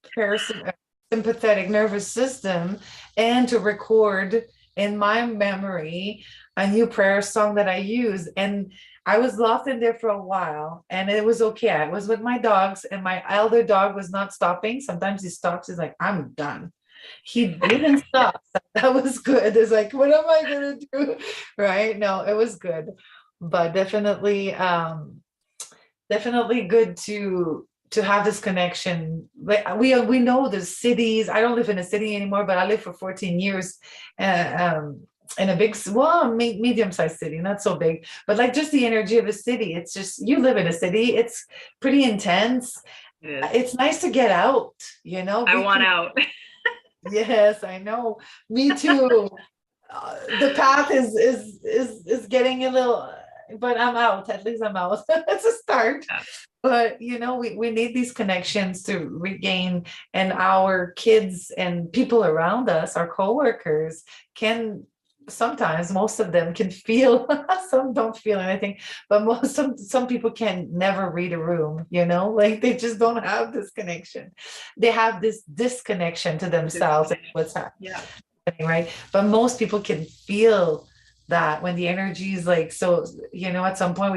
[SPEAKER 1] sympathetic nervous system and to record in my memory a new prayer song that I use. And I was lost in there for a while and it was okay. I was with my dogs and my elder dog was not stopping. Sometimes he stops, he's like, I'm done. He didn't stop. That was good. It's like, what am I gonna do? Right? No, it was good. But definitely good to have this connection. Like we know the cities. I don't live in a city anymore, but I lived for 14 years. In a big, well, medium-sized city, not so big, but like just the energy of a city. It's just, you live in a city, it's pretty intense.
[SPEAKER 2] It is.
[SPEAKER 1] It's nice to get out,
[SPEAKER 2] I want out.
[SPEAKER 1] Yes, I know. Me too. The path is getting a little, but I'm out. At least I'm out. It's a start.
[SPEAKER 2] Yeah.
[SPEAKER 1] But we need these connections to regain, and our kids and people around us, our coworkers, can sometimes, most of them can feel, some don't feel anything, but some people can never read a room, like they just don't have this connection. They have this disconnection to themselves and what's happening,
[SPEAKER 2] Yeah.
[SPEAKER 1] right? But most people can feel that when the energy is like, so, at some point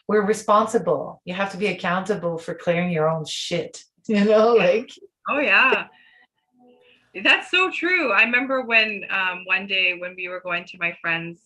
[SPEAKER 1] we're responsible. You have to be accountable for clearing your own shit, like.
[SPEAKER 2] Oh yeah. That's so true. I remember when one day when we were going to my friend's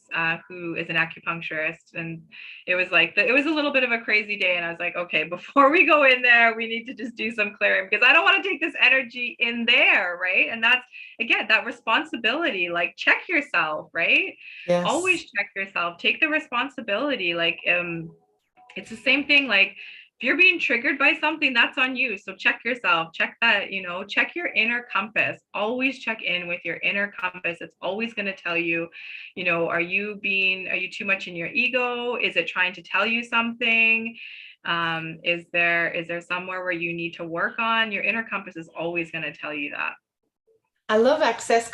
[SPEAKER 2] who is an acupuncturist, and it was like it was a little bit of a crazy day, and I was like, okay, before we go in there, we need to just do some clearing because I don't want to take this energy in there, right? And that's again that responsibility. Like check yourself, right?
[SPEAKER 1] Yes.
[SPEAKER 2] Always check yourself. Take the responsibility. Like it's the same thing. Like if you're being triggered by something, that's on you. So check yourself, check that, check your inner compass. Always check in with your inner compass. It's always going to tell you, are you too much in your ego? Is it trying to tell you something? Is there somewhere where you need to work on? Your inner compass is always going to tell you that.
[SPEAKER 1] I love access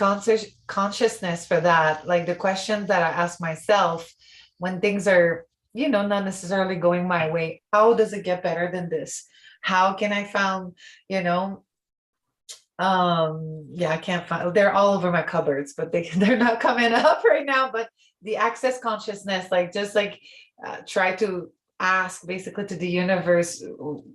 [SPEAKER 1] consciousness for that. Like the questions that I ask myself when things are not necessarily going my way. How does it get better than this? How can I found, I can't find, they're all over my cupboards, but they're not coming up right now. But the access consciousness, like just like try to ask basically to the universe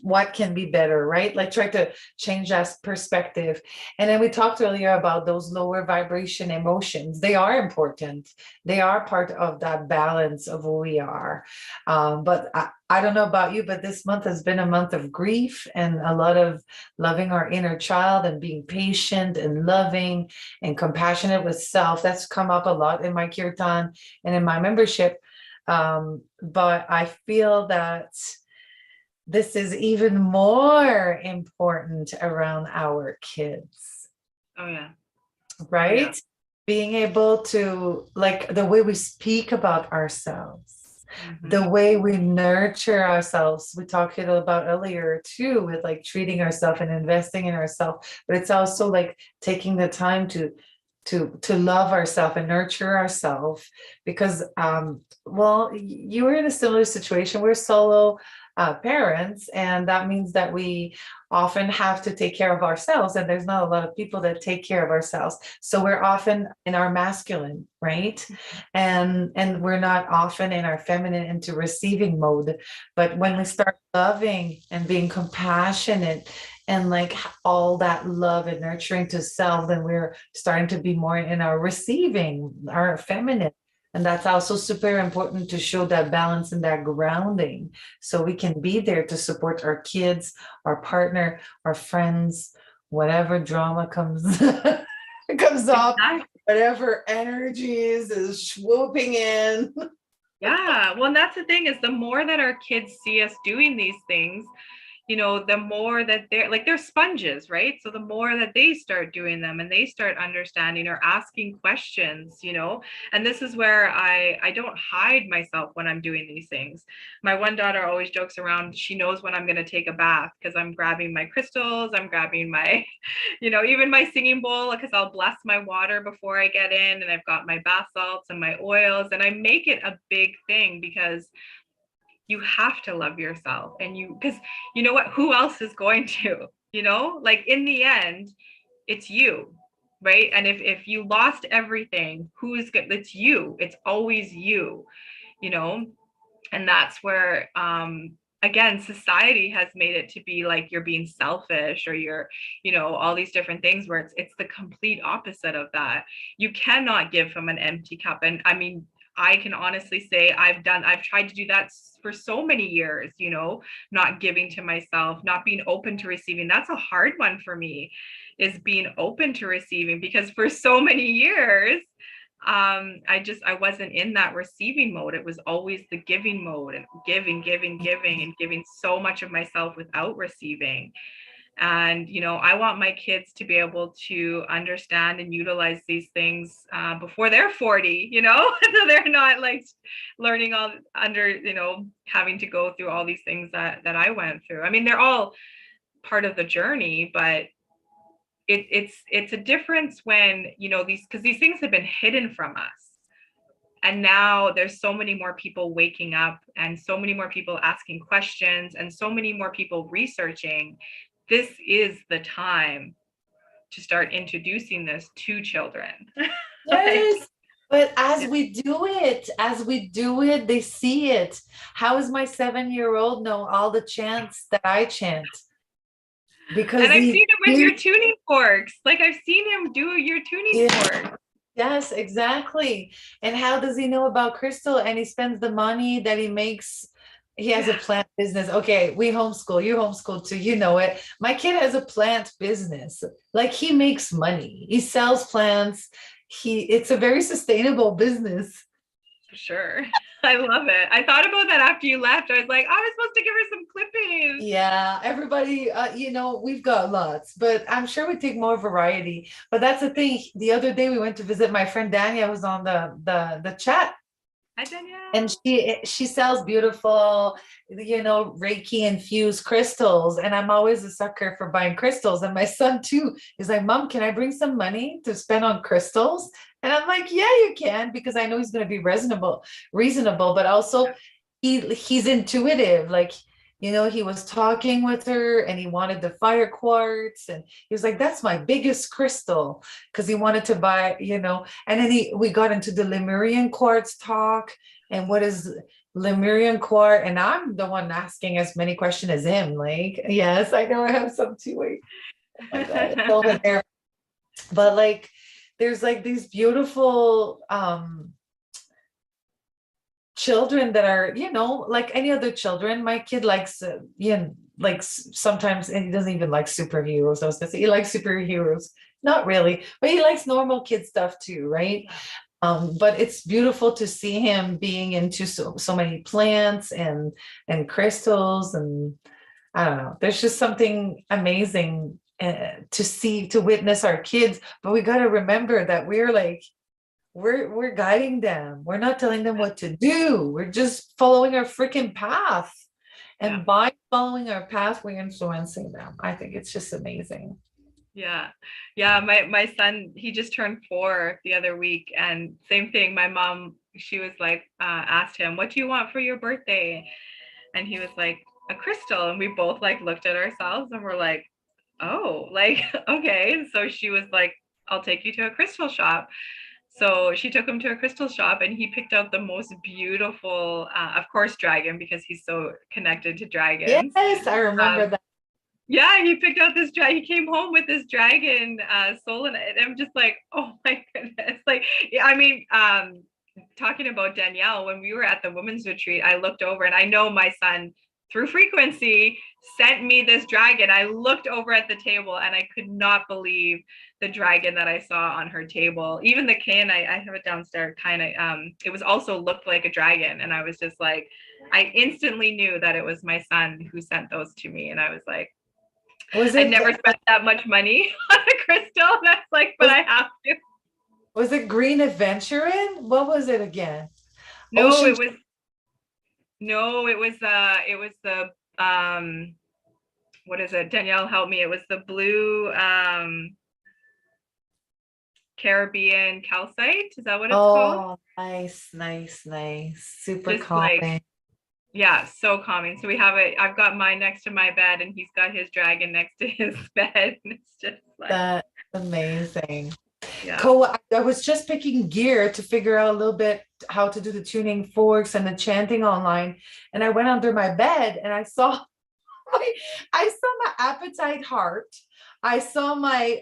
[SPEAKER 1] what can be better, right? Like try to change that perspective. And then we talked earlier about those lower vibration emotions. They are important. They are part of that balance of who we are. But I don't know about you, but this month has been a month of grief and a lot of loving our inner child and being patient and loving and compassionate with self. That's come up a lot in my kirtan and in my membership. But I feel that this is even more important around our kids,
[SPEAKER 2] Oh yeah. Oh yeah.
[SPEAKER 1] right? Being able to, like, the way we speak about ourselves,
[SPEAKER 2] Hmm.
[SPEAKER 1] the way we nurture ourselves. We talked about earlier too, with like treating ourselves and investing in ourselves, but it's also like taking the time to love ourselves and nurture ourselves, because well, you were in a similar situation. We're solo parents, and that means that we often have to take care of ourselves, and there's not a lot of people that take care of ourselves, so we're often in our masculine, right? And we're not often in our feminine, into receiving mode. But when we start loving and being compassionate and like all that love and nurturing to self, then we're starting to be more in our receiving, our feminine. And that's also super important, to show that balance and that grounding, so we can be there to support our kids, our partner, our friends, whatever drama comes comes up,
[SPEAKER 2] Exactly.
[SPEAKER 1] whatever energies is swooping in.
[SPEAKER 2] Yeah. Well, and that's the thing, is the more that our kids see us doing these things, the more that they're sponges, right? So the more that they start doing them and they start understanding or asking questions, and this is where I don't hide myself when I'm doing these things. My one daughter always jokes around, she knows when I'm going to take a bath, because I'm grabbing my crystals, I'm grabbing my, even my singing bowl, because I'll bless my water before I get in, and I've got my bath salts and my oils, and I make it a big thing, because you have to love yourself, and because you know what, who else is going to, like in the end, it's you, right? And if you lost everything, who is good? It's you. It's always you, you know and that's where again, society has made it to be like you're being selfish, or you're, all these different things, where it's the complete opposite of that. You cannot give from an empty cup. And I mean, I can honestly say I've tried to do that for so many years, not giving to myself, not being open to receiving. That's a hard one for me, is being open to receiving, because for so many years I wasn't in that receiving mode. It was always the giving mode, and giving and giving so much of myself without receiving. And I want my kids to be able to understand and utilize these things before they're 40, so they're not like learning all under, having to go through all these things that I went through. I mean, they're all part of the journey, but it's a difference when, these, because these things have been hidden from us, and now there's so many more people waking up, and so many more people asking questions, and so many more people researching. This is the time to start introducing this to children. Like,
[SPEAKER 1] Yes. But
[SPEAKER 2] it's,
[SPEAKER 1] as we do it, they see it. How is my 7-year-old know all the chants that I chant?
[SPEAKER 2] and
[SPEAKER 1] Because
[SPEAKER 2] I've
[SPEAKER 1] he
[SPEAKER 2] seen it with your tuning forks. Like, I've seen him do your tuning
[SPEAKER 1] yeah,
[SPEAKER 2] fork.
[SPEAKER 1] yes, exactly. And how does he know about Crystal? And he spends the money that he makes. He has a
[SPEAKER 2] Yeah.
[SPEAKER 1] plant business. Okay, we homeschool. You homeschool too. You know it. My kid has a plant business. Like, he makes money. He sells plants. It's a very sustainable business.
[SPEAKER 2] For sure. I love it. I thought about that after you left. I was like, I was supposed to give her some clippings.
[SPEAKER 1] Yeah, everybody, we've got lots, but I'm sure we take more variety. But that's the thing. The other day we went to visit my friend Dania, who's on the chat,
[SPEAKER 2] Hi,
[SPEAKER 1] and
[SPEAKER 2] Danielle.
[SPEAKER 1] she sells beautiful, Reiki infused crystals. And I'm always a sucker for buying crystals. And my son too is like, Mom, can I bring some money to spend on crystals? And I'm like, yeah, you can, because I know he's going to be reasonable, but also he's intuitive. Like, he was talking with her and he wanted the fire quartz, and he was like, that's my biggest crystal, because he wanted to buy, and then we got into the Lemurian quartz talk, and what is Lemurian quartz, and I'm the one asking as many questions as him. Like, yes, I know I have some too. Wait, oh my God, it's over there. But like, there's like these beautiful children that are, like any other children. My kid likes, like sometimes, and he doesn't even like superheroes. I was gonna say he likes superheroes, not really, but he likes normal kid stuff too, right? But it's beautiful to see him being into so many plants and crystals, and I don't know. There's just something amazing to see, to witness our kids. But we got to remember that we're like, we're guiding them. We're not telling them what to do. We're just following our freaking path.
[SPEAKER 2] Yeah.
[SPEAKER 1] And by following our path, we're influencing them. I think it's just amazing.
[SPEAKER 2] Yeah. Yeah. My son, he just turned 4 the other week. And same thing. My mom, she was like, asked him, what do you want for your birthday? And he was like, a crystal. And we both like looked at ourselves and we're like, oh, like, okay. So she was like, I'll take you to a crystal shop. So she took him to a crystal shop and he picked out the most beautiful, of course, dragon, because he's so connected to dragons.
[SPEAKER 1] Yes, I remember
[SPEAKER 2] Um,
[SPEAKER 1] that.
[SPEAKER 2] yeah, he picked out this dragon. He came home with this dragon soul in it. And I'm just like, oh my goodness. Like, yeah, I mean, talking about Danielle, when we were at the women's retreat, I looked over and I know my son through frequency sent me this dragon. I looked over at the table and I could not believe the dragon that I saw on her table. Even the cane, I have it downstairs, kind of, it was also looked like a dragon. And I was just like, I instantly knew that it was my son who sent those to me. And I was like,
[SPEAKER 1] Was
[SPEAKER 2] I'd
[SPEAKER 1] it
[SPEAKER 2] never spent that much money on a crystal. That's like, but
[SPEAKER 1] was,
[SPEAKER 2] I have to.
[SPEAKER 1] was it Green Adventuring? What was it again?
[SPEAKER 2] No,
[SPEAKER 1] Ocean.
[SPEAKER 2] it was no, it was the what is it? Danielle, help me. It was the blue Caribbean calcite. Is that what it's called?
[SPEAKER 1] Oh, nice, nice, nice. Super
[SPEAKER 2] Just like,
[SPEAKER 1] calming.
[SPEAKER 2] yeah, so calming. So we have it. I've got mine next to my bed, and he's got his dragon next to his bed. And it's just like,
[SPEAKER 1] That's amazing.
[SPEAKER 2] yeah.
[SPEAKER 1] I was just picking gear to figure out a little bit how to do the tuning forks and the chanting online. And I went under my bed and I saw I saw my appetite heart. I saw my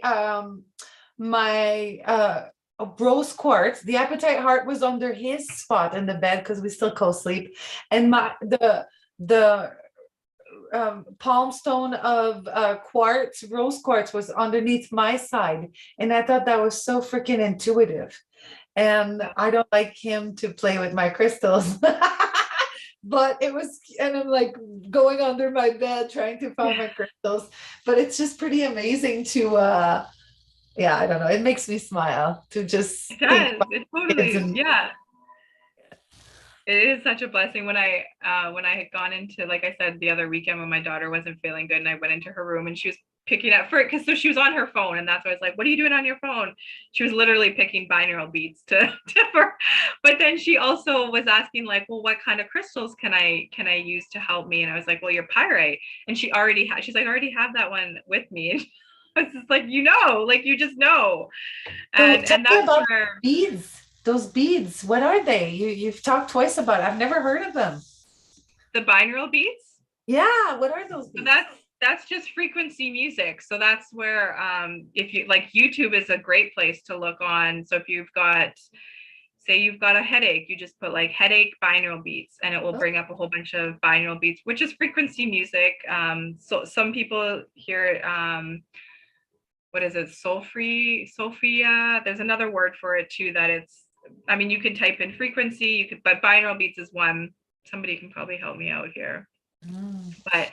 [SPEAKER 1] rose quartz. The appetite heart was under his spot in the bed because we still co-sleep. And my the palm stone of quartz, rose quartz, was underneath my side. And I thought that was so freaking intuitive. And I don't like him to play with my crystals. But it was, and I'm like going under my bed trying to find my crystals. But it's just pretty amazing to, yeah, I don't know. It makes me smile to just
[SPEAKER 2] It
[SPEAKER 1] think
[SPEAKER 2] does.
[SPEAKER 1] about
[SPEAKER 2] It
[SPEAKER 1] kids
[SPEAKER 2] totally,
[SPEAKER 1] and
[SPEAKER 2] yeah. It is such a blessing when I had gone into, like I said the other weekend, when my daughter wasn't feeling good and I went into her room and she was picking up for it, because so she was on her phone, and that's why I was like, what are you doing on your phone? She was literally picking binaural beats to her. But then she also was asking like, well, what kind of crystals can I use to help me? And I was like, well, your pyrite. And she's like, I already have that one with me. And I was just like, like you just know.
[SPEAKER 1] so tell
[SPEAKER 2] And
[SPEAKER 1] me
[SPEAKER 2] that's
[SPEAKER 1] about
[SPEAKER 2] where
[SPEAKER 1] beads. Those beads, what are they? You've talked twice about it. I've never heard of them.
[SPEAKER 2] the binaural beats.
[SPEAKER 1] Yeah, what are those
[SPEAKER 2] So
[SPEAKER 1] beads?
[SPEAKER 2] that's just frequency music. So that's where if you like, YouTube is a great place to look on. So if you've got, say you've got a headache, you just put like headache binaural beats and it will
[SPEAKER 1] Oh,
[SPEAKER 2] bring up a whole bunch of binaural beats, which is frequency music. So some people hear it, what is it, Sophia? There's another word for it too, that it's, I mean, you can type in frequency, you could, but binaural beats is one. Somebody can probably help me out here.
[SPEAKER 1] mm.
[SPEAKER 2] But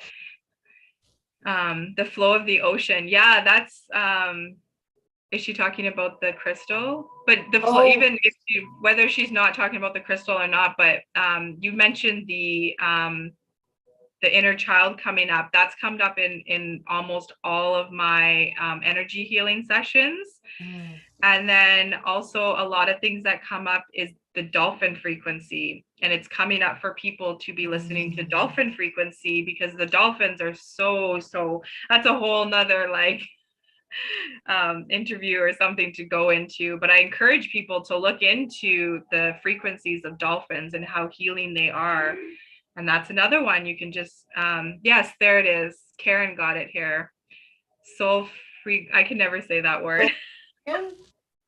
[SPEAKER 2] the flow of the ocean, yeah, that's is she talking about the crystal? But the flow,
[SPEAKER 1] Oh,
[SPEAKER 2] even if whether she's not talking about the crystal or not, but you mentioned the inner child coming up. That's come up in almost all of my energy healing sessions.
[SPEAKER 1] mm.
[SPEAKER 2] And then also a lot of things that come up is the dolphin frequency. And it's coming up for people to be listening to
[SPEAKER 1] Mm.
[SPEAKER 2] dolphin frequency, because the dolphins are so, that's a whole nother like interview or something to go into. But I encourage people to look into the frequencies of dolphins and how healing they are. And that's another one you can just, yes, there it is. Karen got it here. Soul free. I can never say that word.
[SPEAKER 1] Yeah,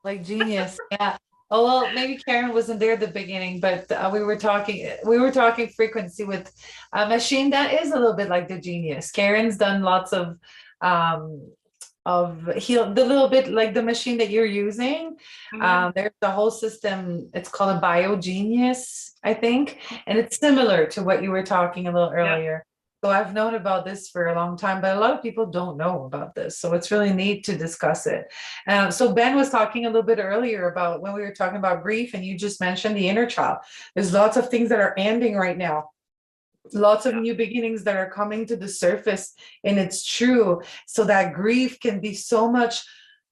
[SPEAKER 1] like genius. Yeah. Oh, well, maybe Karen wasn't there at the beginning, but we were talking frequency with a machine that is a little bit like the genius. Karen's done lots um of heal the little bit like the machine that you're using.
[SPEAKER 2] Mhm.
[SPEAKER 1] There's the whole system, it's called a biogenius, I think, and it's similar to what you were talking a little
[SPEAKER 2] Yeah.
[SPEAKER 1] earlier. So I've known about this for a long time, but a lot of people don't know about this. So it's really neat to discuss it. So Ben was talking a little bit earlier about when we were talking about grief, and you just mentioned the inner child. There's lots of things that are ending right now, lots of
[SPEAKER 2] Yeah.
[SPEAKER 1] new beginnings that are coming to the surface, and it's true. So that grief can be so much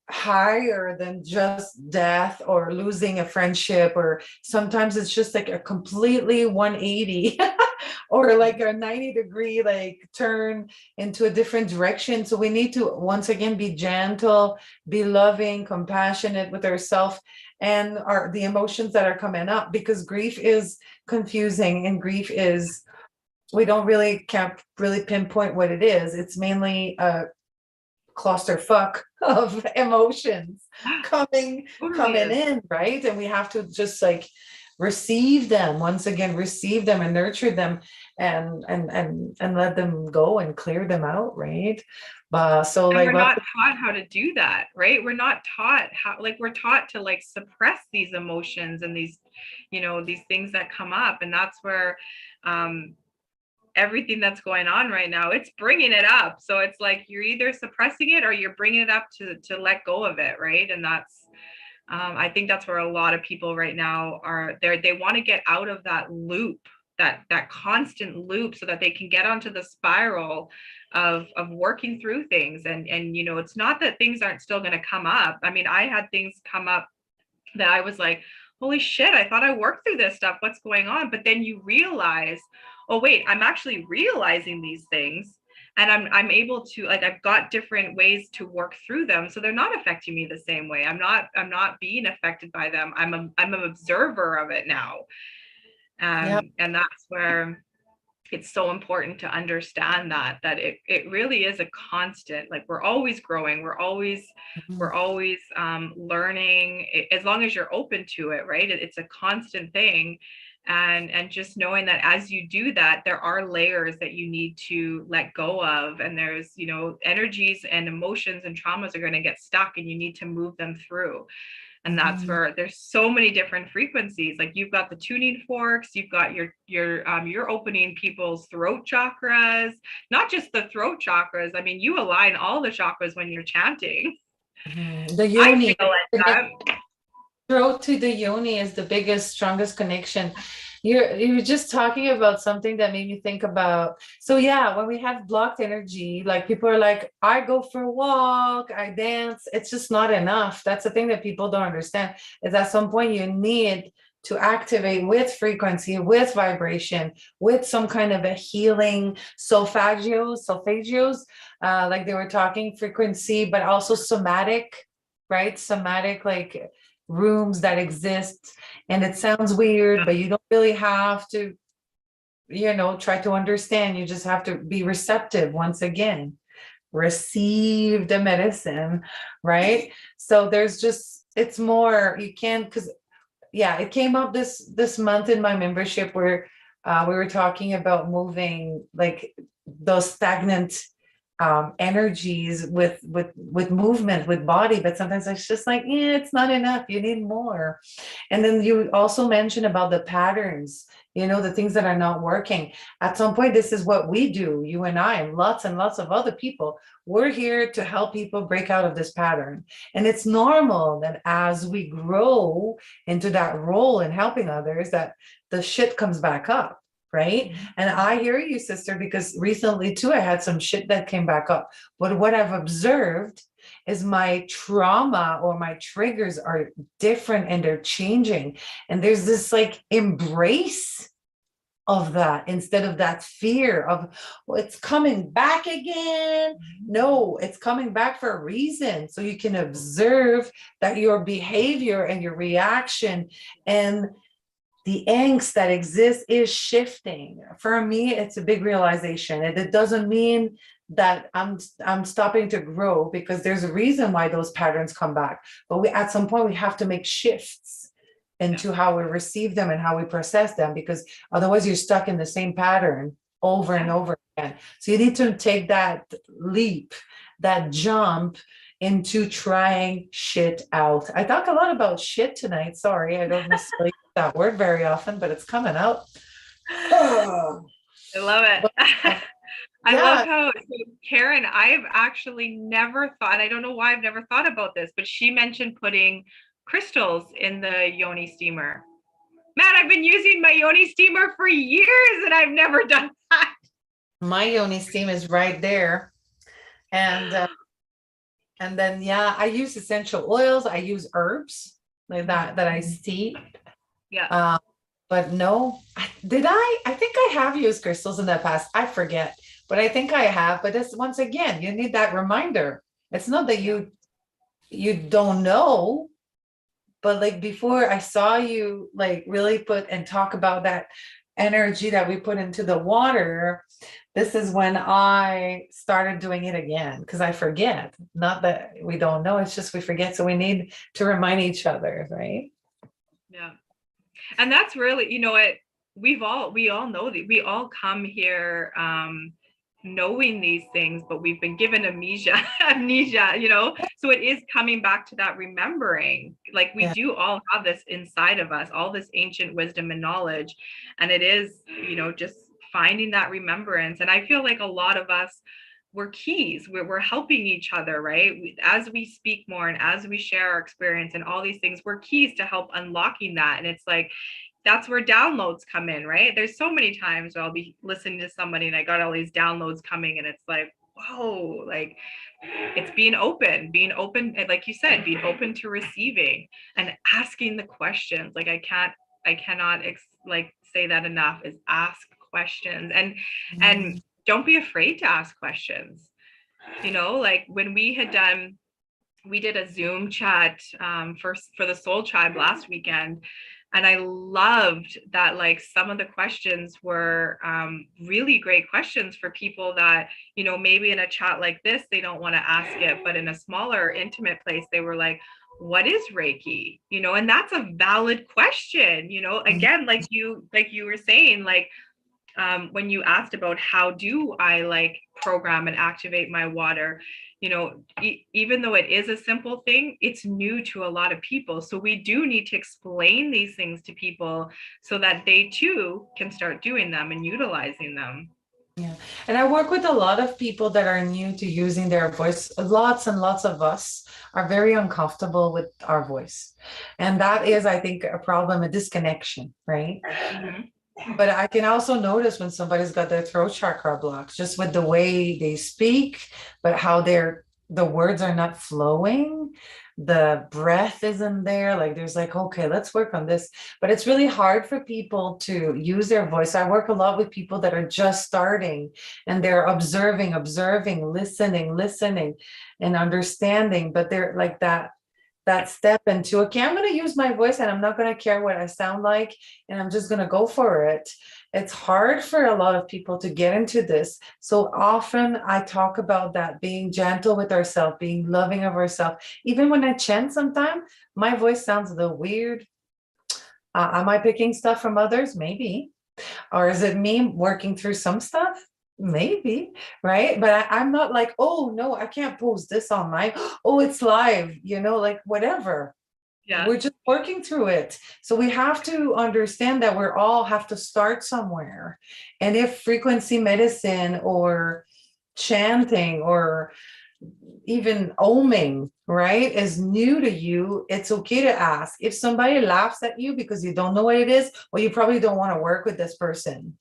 [SPEAKER 1] higher than just death or losing a friendship, or sometimes it's just like a completely 180 or like a 90-degree like turn into a different direction. So we need to once again be gentle, be loving, compassionate with ourselves and our the emotions that are coming up, because grief is confusing, and grief is, we don't really can't really pinpoint what it is. It's mainly a clusterfuck of emotions coming
[SPEAKER 2] Totally.
[SPEAKER 1] in, right? And we have to just like receive them, once again, receive them and nurture them, and let them go and clear them out, right? But so
[SPEAKER 2] And
[SPEAKER 1] like
[SPEAKER 2] we're
[SPEAKER 1] lots
[SPEAKER 2] not taught how to do that, right? We're not taught how, like, we're taught to like suppress these emotions and these, these things that come up. And that's where um, everything that's going on right now, it's bringing it up. So it's like you're either suppressing it or you're bringing it up to let go of it, right? And that's, I think that's where a lot of people right now are. They want to get out of that loop, that constant loop, so that they can get onto the spiral of working through things. And it's not that things aren't still going to come up. I mean, I had things come up that I was like, holy shit, I thought I worked through this stuff. What's going on? But then you realize, oh wait, I'm actually realizing these things, and I'm able to, like, I've got different ways to work through them, so they're not affecting me the same way. I'm not being affected by them. I'm an observer of it now.
[SPEAKER 1] yeah.
[SPEAKER 2] And that's where it's so important to understand that it really is a constant. Like, we're always growing, we're always learning, as long as you're open to it, right? It's a constant thing. And just knowing that as you do that, there are layers that you need to let go of, and there's, energies and emotions and traumas are going to get stuck, and you need to move them through. And that's
[SPEAKER 1] Mhm.
[SPEAKER 2] where there's so many different frequencies. Like, you've got the tuning forks, you've got you're opening people's throat chakras, not just the throat chakras. I mean, you align all the chakras when you're chanting.
[SPEAKER 1] The
[SPEAKER 2] I feel
[SPEAKER 1] yoni,
[SPEAKER 2] like that.
[SPEAKER 1] throat to the yoni is the biggest, strongest connection. You were just talking about something that made me think about. So yeah, when we have blocked energy, like people are like, I go for a walk, I dance. It's just not enough. That's the thing that people don't understand, is at some point you need to activate with frequency, with vibration, with some kind of a healing solfeggios, like they were talking frequency, but also somatic, right? Somatic, like rooms that exist. And it sounds weird, but you don't really have to, try to understand. You just have to be receptive once again, receive the medicine, right? So there's just, it's more, you can't, because yeah, it came up this month in my membership where we were talking about moving like those stagnant energies with movement, with body, but sometimes it's just like, yeah, it's not enough, you need more. And then you also mentioned about the patterns, the things that are not working. At some point, this is what we do, you and lots of other people. We're here to help people break out of this pattern. And it's normal that as we grow into that role in helping others, that the shit comes back up, right? And I hear you, sister, because recently too, I had some shit that came back up. But what I've observed is my trauma or my triggers are different, and they're changing. And there's this like embrace of that, instead of that fear of, well, it's coming back again. No, it's coming back for a reason. So you can observe that your behavior and your reaction and the angst that exists is shifting. For me, it's a big realization. And it doesn't mean that I'm stopping to grow, because there's a reason why those patterns come back. But we, at some point, we have to make shifts
[SPEAKER 2] Yeah.
[SPEAKER 1] into how we receive them and how we process them, because otherwise you're stuck in the same pattern over and over again. So you need to take that leap, that jump into trying shit out. I talk a lot about shit tonight. Sorry, I don't necessarily use that word very often, but it's coming out.
[SPEAKER 2] I love it. I love
[SPEAKER 1] Yeah,
[SPEAKER 2] how, so Karen, I've actually never thought, and I don't know why I've never thought about this, but she mentioned putting crystals in the yoni steamer. Man, I've been using my yoni steamer for years and I've never done that.
[SPEAKER 1] my yoni steam is right there. And and then yeah, I use essential oils, I use herbs like that I steep.
[SPEAKER 2] Yeah.
[SPEAKER 1] Uh, but no, I think I have used crystals in the past. I forget, but I think I have. But it's once again, you need that reminder. It's not that
[SPEAKER 2] Yeah.
[SPEAKER 1] you don't know, but like before I saw you like really put and talk about that energy that we put into the water, this is when I started doing it again because I forget. Not that we don't know, it's just we forget. So we need to remind each other, right?
[SPEAKER 2] Yeah. And that's really, you know what, we all know that we all come here knowing these things, but we've been given amnesia, you know, so it is coming back to that remembering, like we
[SPEAKER 1] Yeah.
[SPEAKER 2] do all have this inside of us, all this ancient wisdom and knowledge, and it is, you know, just finding that remembrance. And I feel like a lot of us, we're keys, we're helping each other, right? As we speak more and as we share our experience and all these things, we're keys to help unlocking that. And it's like, that's where downloads come in, right? There's so many times where I'll be listening to somebody and I got all these downloads coming and it's like, whoa, like it's being open, like you said, being open to receiving and asking the questions. Like I cannot like say that enough, is ask questions. And don't be afraid to ask questions. You know, like when we did a Zoom chat for the Soul Tribe last weekend, and I loved that. Like some of the questions were really great questions for people that, you know, maybe in a chat like this they don't want to ask it, but in a smaller, intimate place they were like, "What is Reiki?" You know, and that's a valid question. You know, again, like you were saying, like when you asked about how do I like program and activate my water, you know, even though it is a simple thing, it's new to a lot of people. So we do need to explain these things to people so that they too can start doing them and utilizing them.
[SPEAKER 1] Yeah. And I work with a lot of people that are new to using their voice. Lots and lots of us are very uncomfortable with our voice. And that is, I think, a problem, a disconnection, right?
[SPEAKER 2] Mm-hmm.
[SPEAKER 1] But I can also notice when somebody's got their throat chakra blocked, just with the way they speak, but how the words are not flowing, the breath isn't there. Like there's like, okay, let's work on this. But it's really hard for people to use their voice. I work a lot with people that are just starting and they're observing, listening, and understanding, but they're like that step into, okay, I'm going to use my voice and I'm not going to care what I sound like and I'm just going to go for it. It's hard for a lot of people to get into this. So often I talk about that, being gentle with ourselves, being loving of ourselves. Even when I chant sometimes, my voice sounds a little weird. Am I picking stuff from others? Maybe. Or is it me working through some stuff? Maybe, right? But I'm not like, oh no, I can't post this online. Oh, it's live, like whatever.
[SPEAKER 2] Yeah.
[SPEAKER 1] We're just working through it. So we have to understand that we're all have to start somewhere. And if frequency medicine or chanting or even oming, right, is new to you, it's okay to ask. If somebody laughs at you because you don't know what it is, well, you probably don't want to work with this person,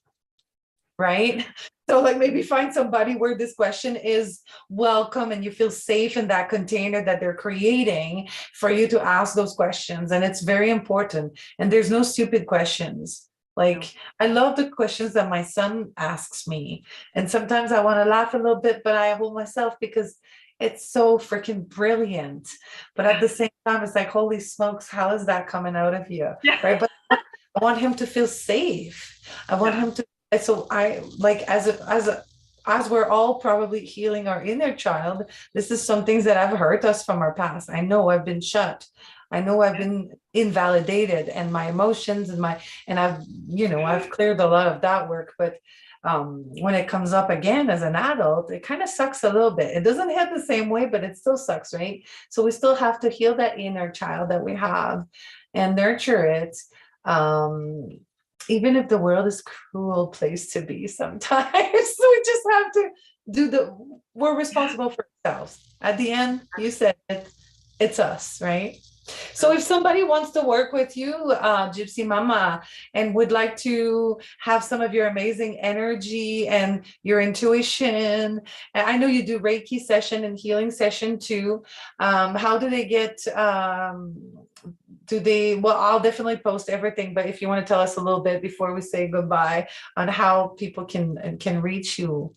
[SPEAKER 1] right? So like maybe find somebody where this question is welcome and you feel safe in that container that they're creating for you to ask those questions. And it's very important. And there's no stupid questions. Like
[SPEAKER 2] No.
[SPEAKER 1] I love the questions that my son asks me. And sometimes I want to laugh a little bit, but I hold myself because it's so freaking brilliant. But at the same time, it's like, holy smokes, how is that coming out of you?
[SPEAKER 2] Yeah.
[SPEAKER 1] Right. But I want him to feel safe. I want
[SPEAKER 2] Yeah.
[SPEAKER 1] him to. So I like as we're all probably healing our inner child, this is some things that have hurt us from our past. I know I've been shut. I know I've been invalidated and my emotions and I've cleared a lot of that work. But when it comes up again as an adult, it kind of sucks a little bit. It doesn't hit the same way, but it still sucks, right? So we still have to heal that inner child that we have and nurture it. Um, Even if the world is a cruel place to be sometimes. We just have to we're responsible for ourselves. At the end, you said it, it's us, right? So if somebody wants to work with you, Gypsy Mama, and would like to have some of your amazing energy and your intuition, and I know you do Reiki session and healing session too. How do they get, well, I'll definitely post everything, but if you want to tell us a little bit before we say goodbye on how people can reach you.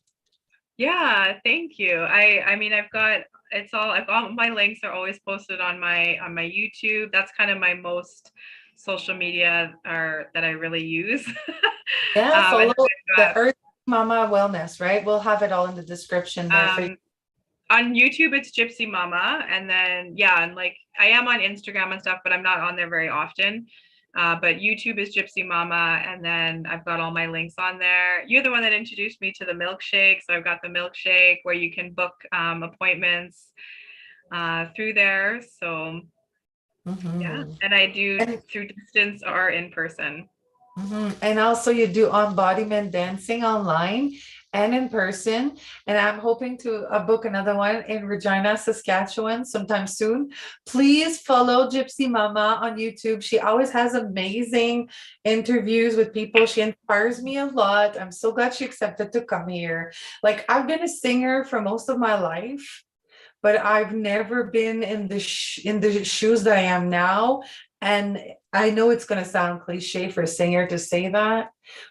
[SPEAKER 2] Yeah, thank you. I mean, I've got my links are always posted on my YouTube. That's kind of my most social media or that I really use.
[SPEAKER 1] Yeah,
[SPEAKER 2] And
[SPEAKER 1] follow the
[SPEAKER 2] I've
[SPEAKER 1] Earth Mama Wellness, right? We'll have it all in the description there for
[SPEAKER 2] got,
[SPEAKER 1] you.
[SPEAKER 2] on YouTube it's Gypsy Mama, and then yeah, and like I am on Instagram and stuff, but I'm not on there very often. But YouTube is Gypsy Mama, and then I've got all my links on there. You're the one that introduced me to the milkshake, so I've got the milkshake where you can book appointments through there. So yeah,
[SPEAKER 1] Mhm.
[SPEAKER 2] and I do
[SPEAKER 1] And
[SPEAKER 2] through distance or in person.
[SPEAKER 1] And also you do embodiment dancing online and in person. And I'm hoping to book another one in Regina, Saskatchewan sometime soon. Please follow Gypsy Mama on YouTube. She always has amazing interviews with people. She inspires me a lot. I'm so glad she accepted to come here. Like I've been a singer for most of my life, but I've never been in in the shoes that I am now. And I know it's going to sound cliche for a singer to say that,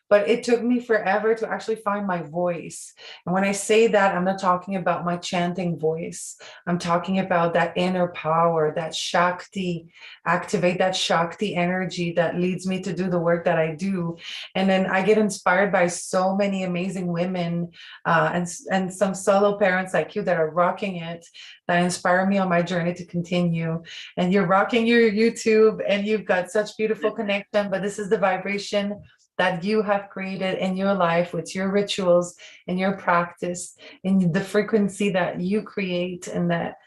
[SPEAKER 1] but it took me forever to actually find my voice. And when I say that, I'm not talking about my chanting voice. I'm talking about that inner power, that Shakti, activate that Shakti energy that leads me to do the work that I do. And then I get inspired by so many amazing women and some solo parents like you that are rocking it, that inspire me on my journey to continue. And you're rocking your YouTube and you've got such beautiful connection, but this is the vibration that you have created in your life with your rituals and your practice and the frequency that you create and that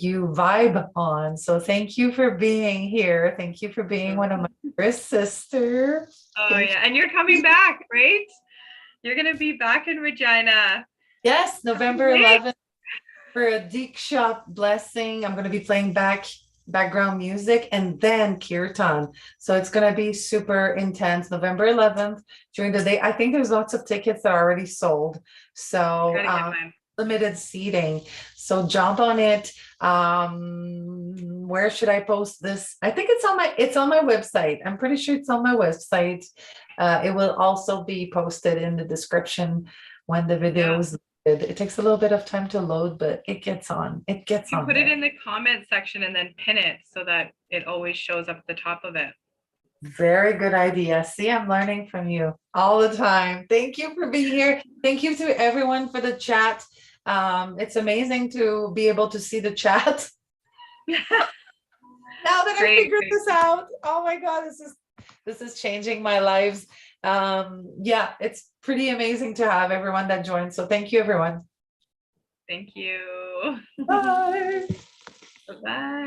[SPEAKER 1] you vibe on. So thank you for being here. Thank you for being one of my dearest sister.
[SPEAKER 2] Oh
[SPEAKER 1] Thank
[SPEAKER 2] yeah, and you're coming back, right? You're gonna be back in Regina.
[SPEAKER 1] Yes,
[SPEAKER 2] Can't
[SPEAKER 1] November
[SPEAKER 2] wait.
[SPEAKER 1] 11th for a Diksha blessing. I'm going to be playing background music and then kirtan. So it's going to be super intense. November 11th during the day. I think there's lots of tickets that are already sold. So
[SPEAKER 2] Gotta get mine.
[SPEAKER 1] limited seating. So jump on it. Where should I post this? I think it's on my website. I'm pretty sure it's on my website. It will also be posted in the description when the video
[SPEAKER 2] Yeah.
[SPEAKER 1] is loaded. It takes a little bit of time to load, but it gets on. It gets
[SPEAKER 2] You
[SPEAKER 1] on
[SPEAKER 2] put it
[SPEAKER 1] there.
[SPEAKER 2] in the comment section and then pin it so that it always shows up at the top of it.
[SPEAKER 1] Very good idea. See, I'm learning from you all the time. Thank you for being here. Thank you to everyone for the chat. It's amazing to be able to see the chat now that I
[SPEAKER 2] Great,
[SPEAKER 1] figured
[SPEAKER 2] great.
[SPEAKER 1] this out. Oh my God, this is changing my lives. Yeah, it's pretty amazing to have everyone that joined. So thank you, everyone.
[SPEAKER 2] Thank you.
[SPEAKER 1] Bye.
[SPEAKER 2] Bye.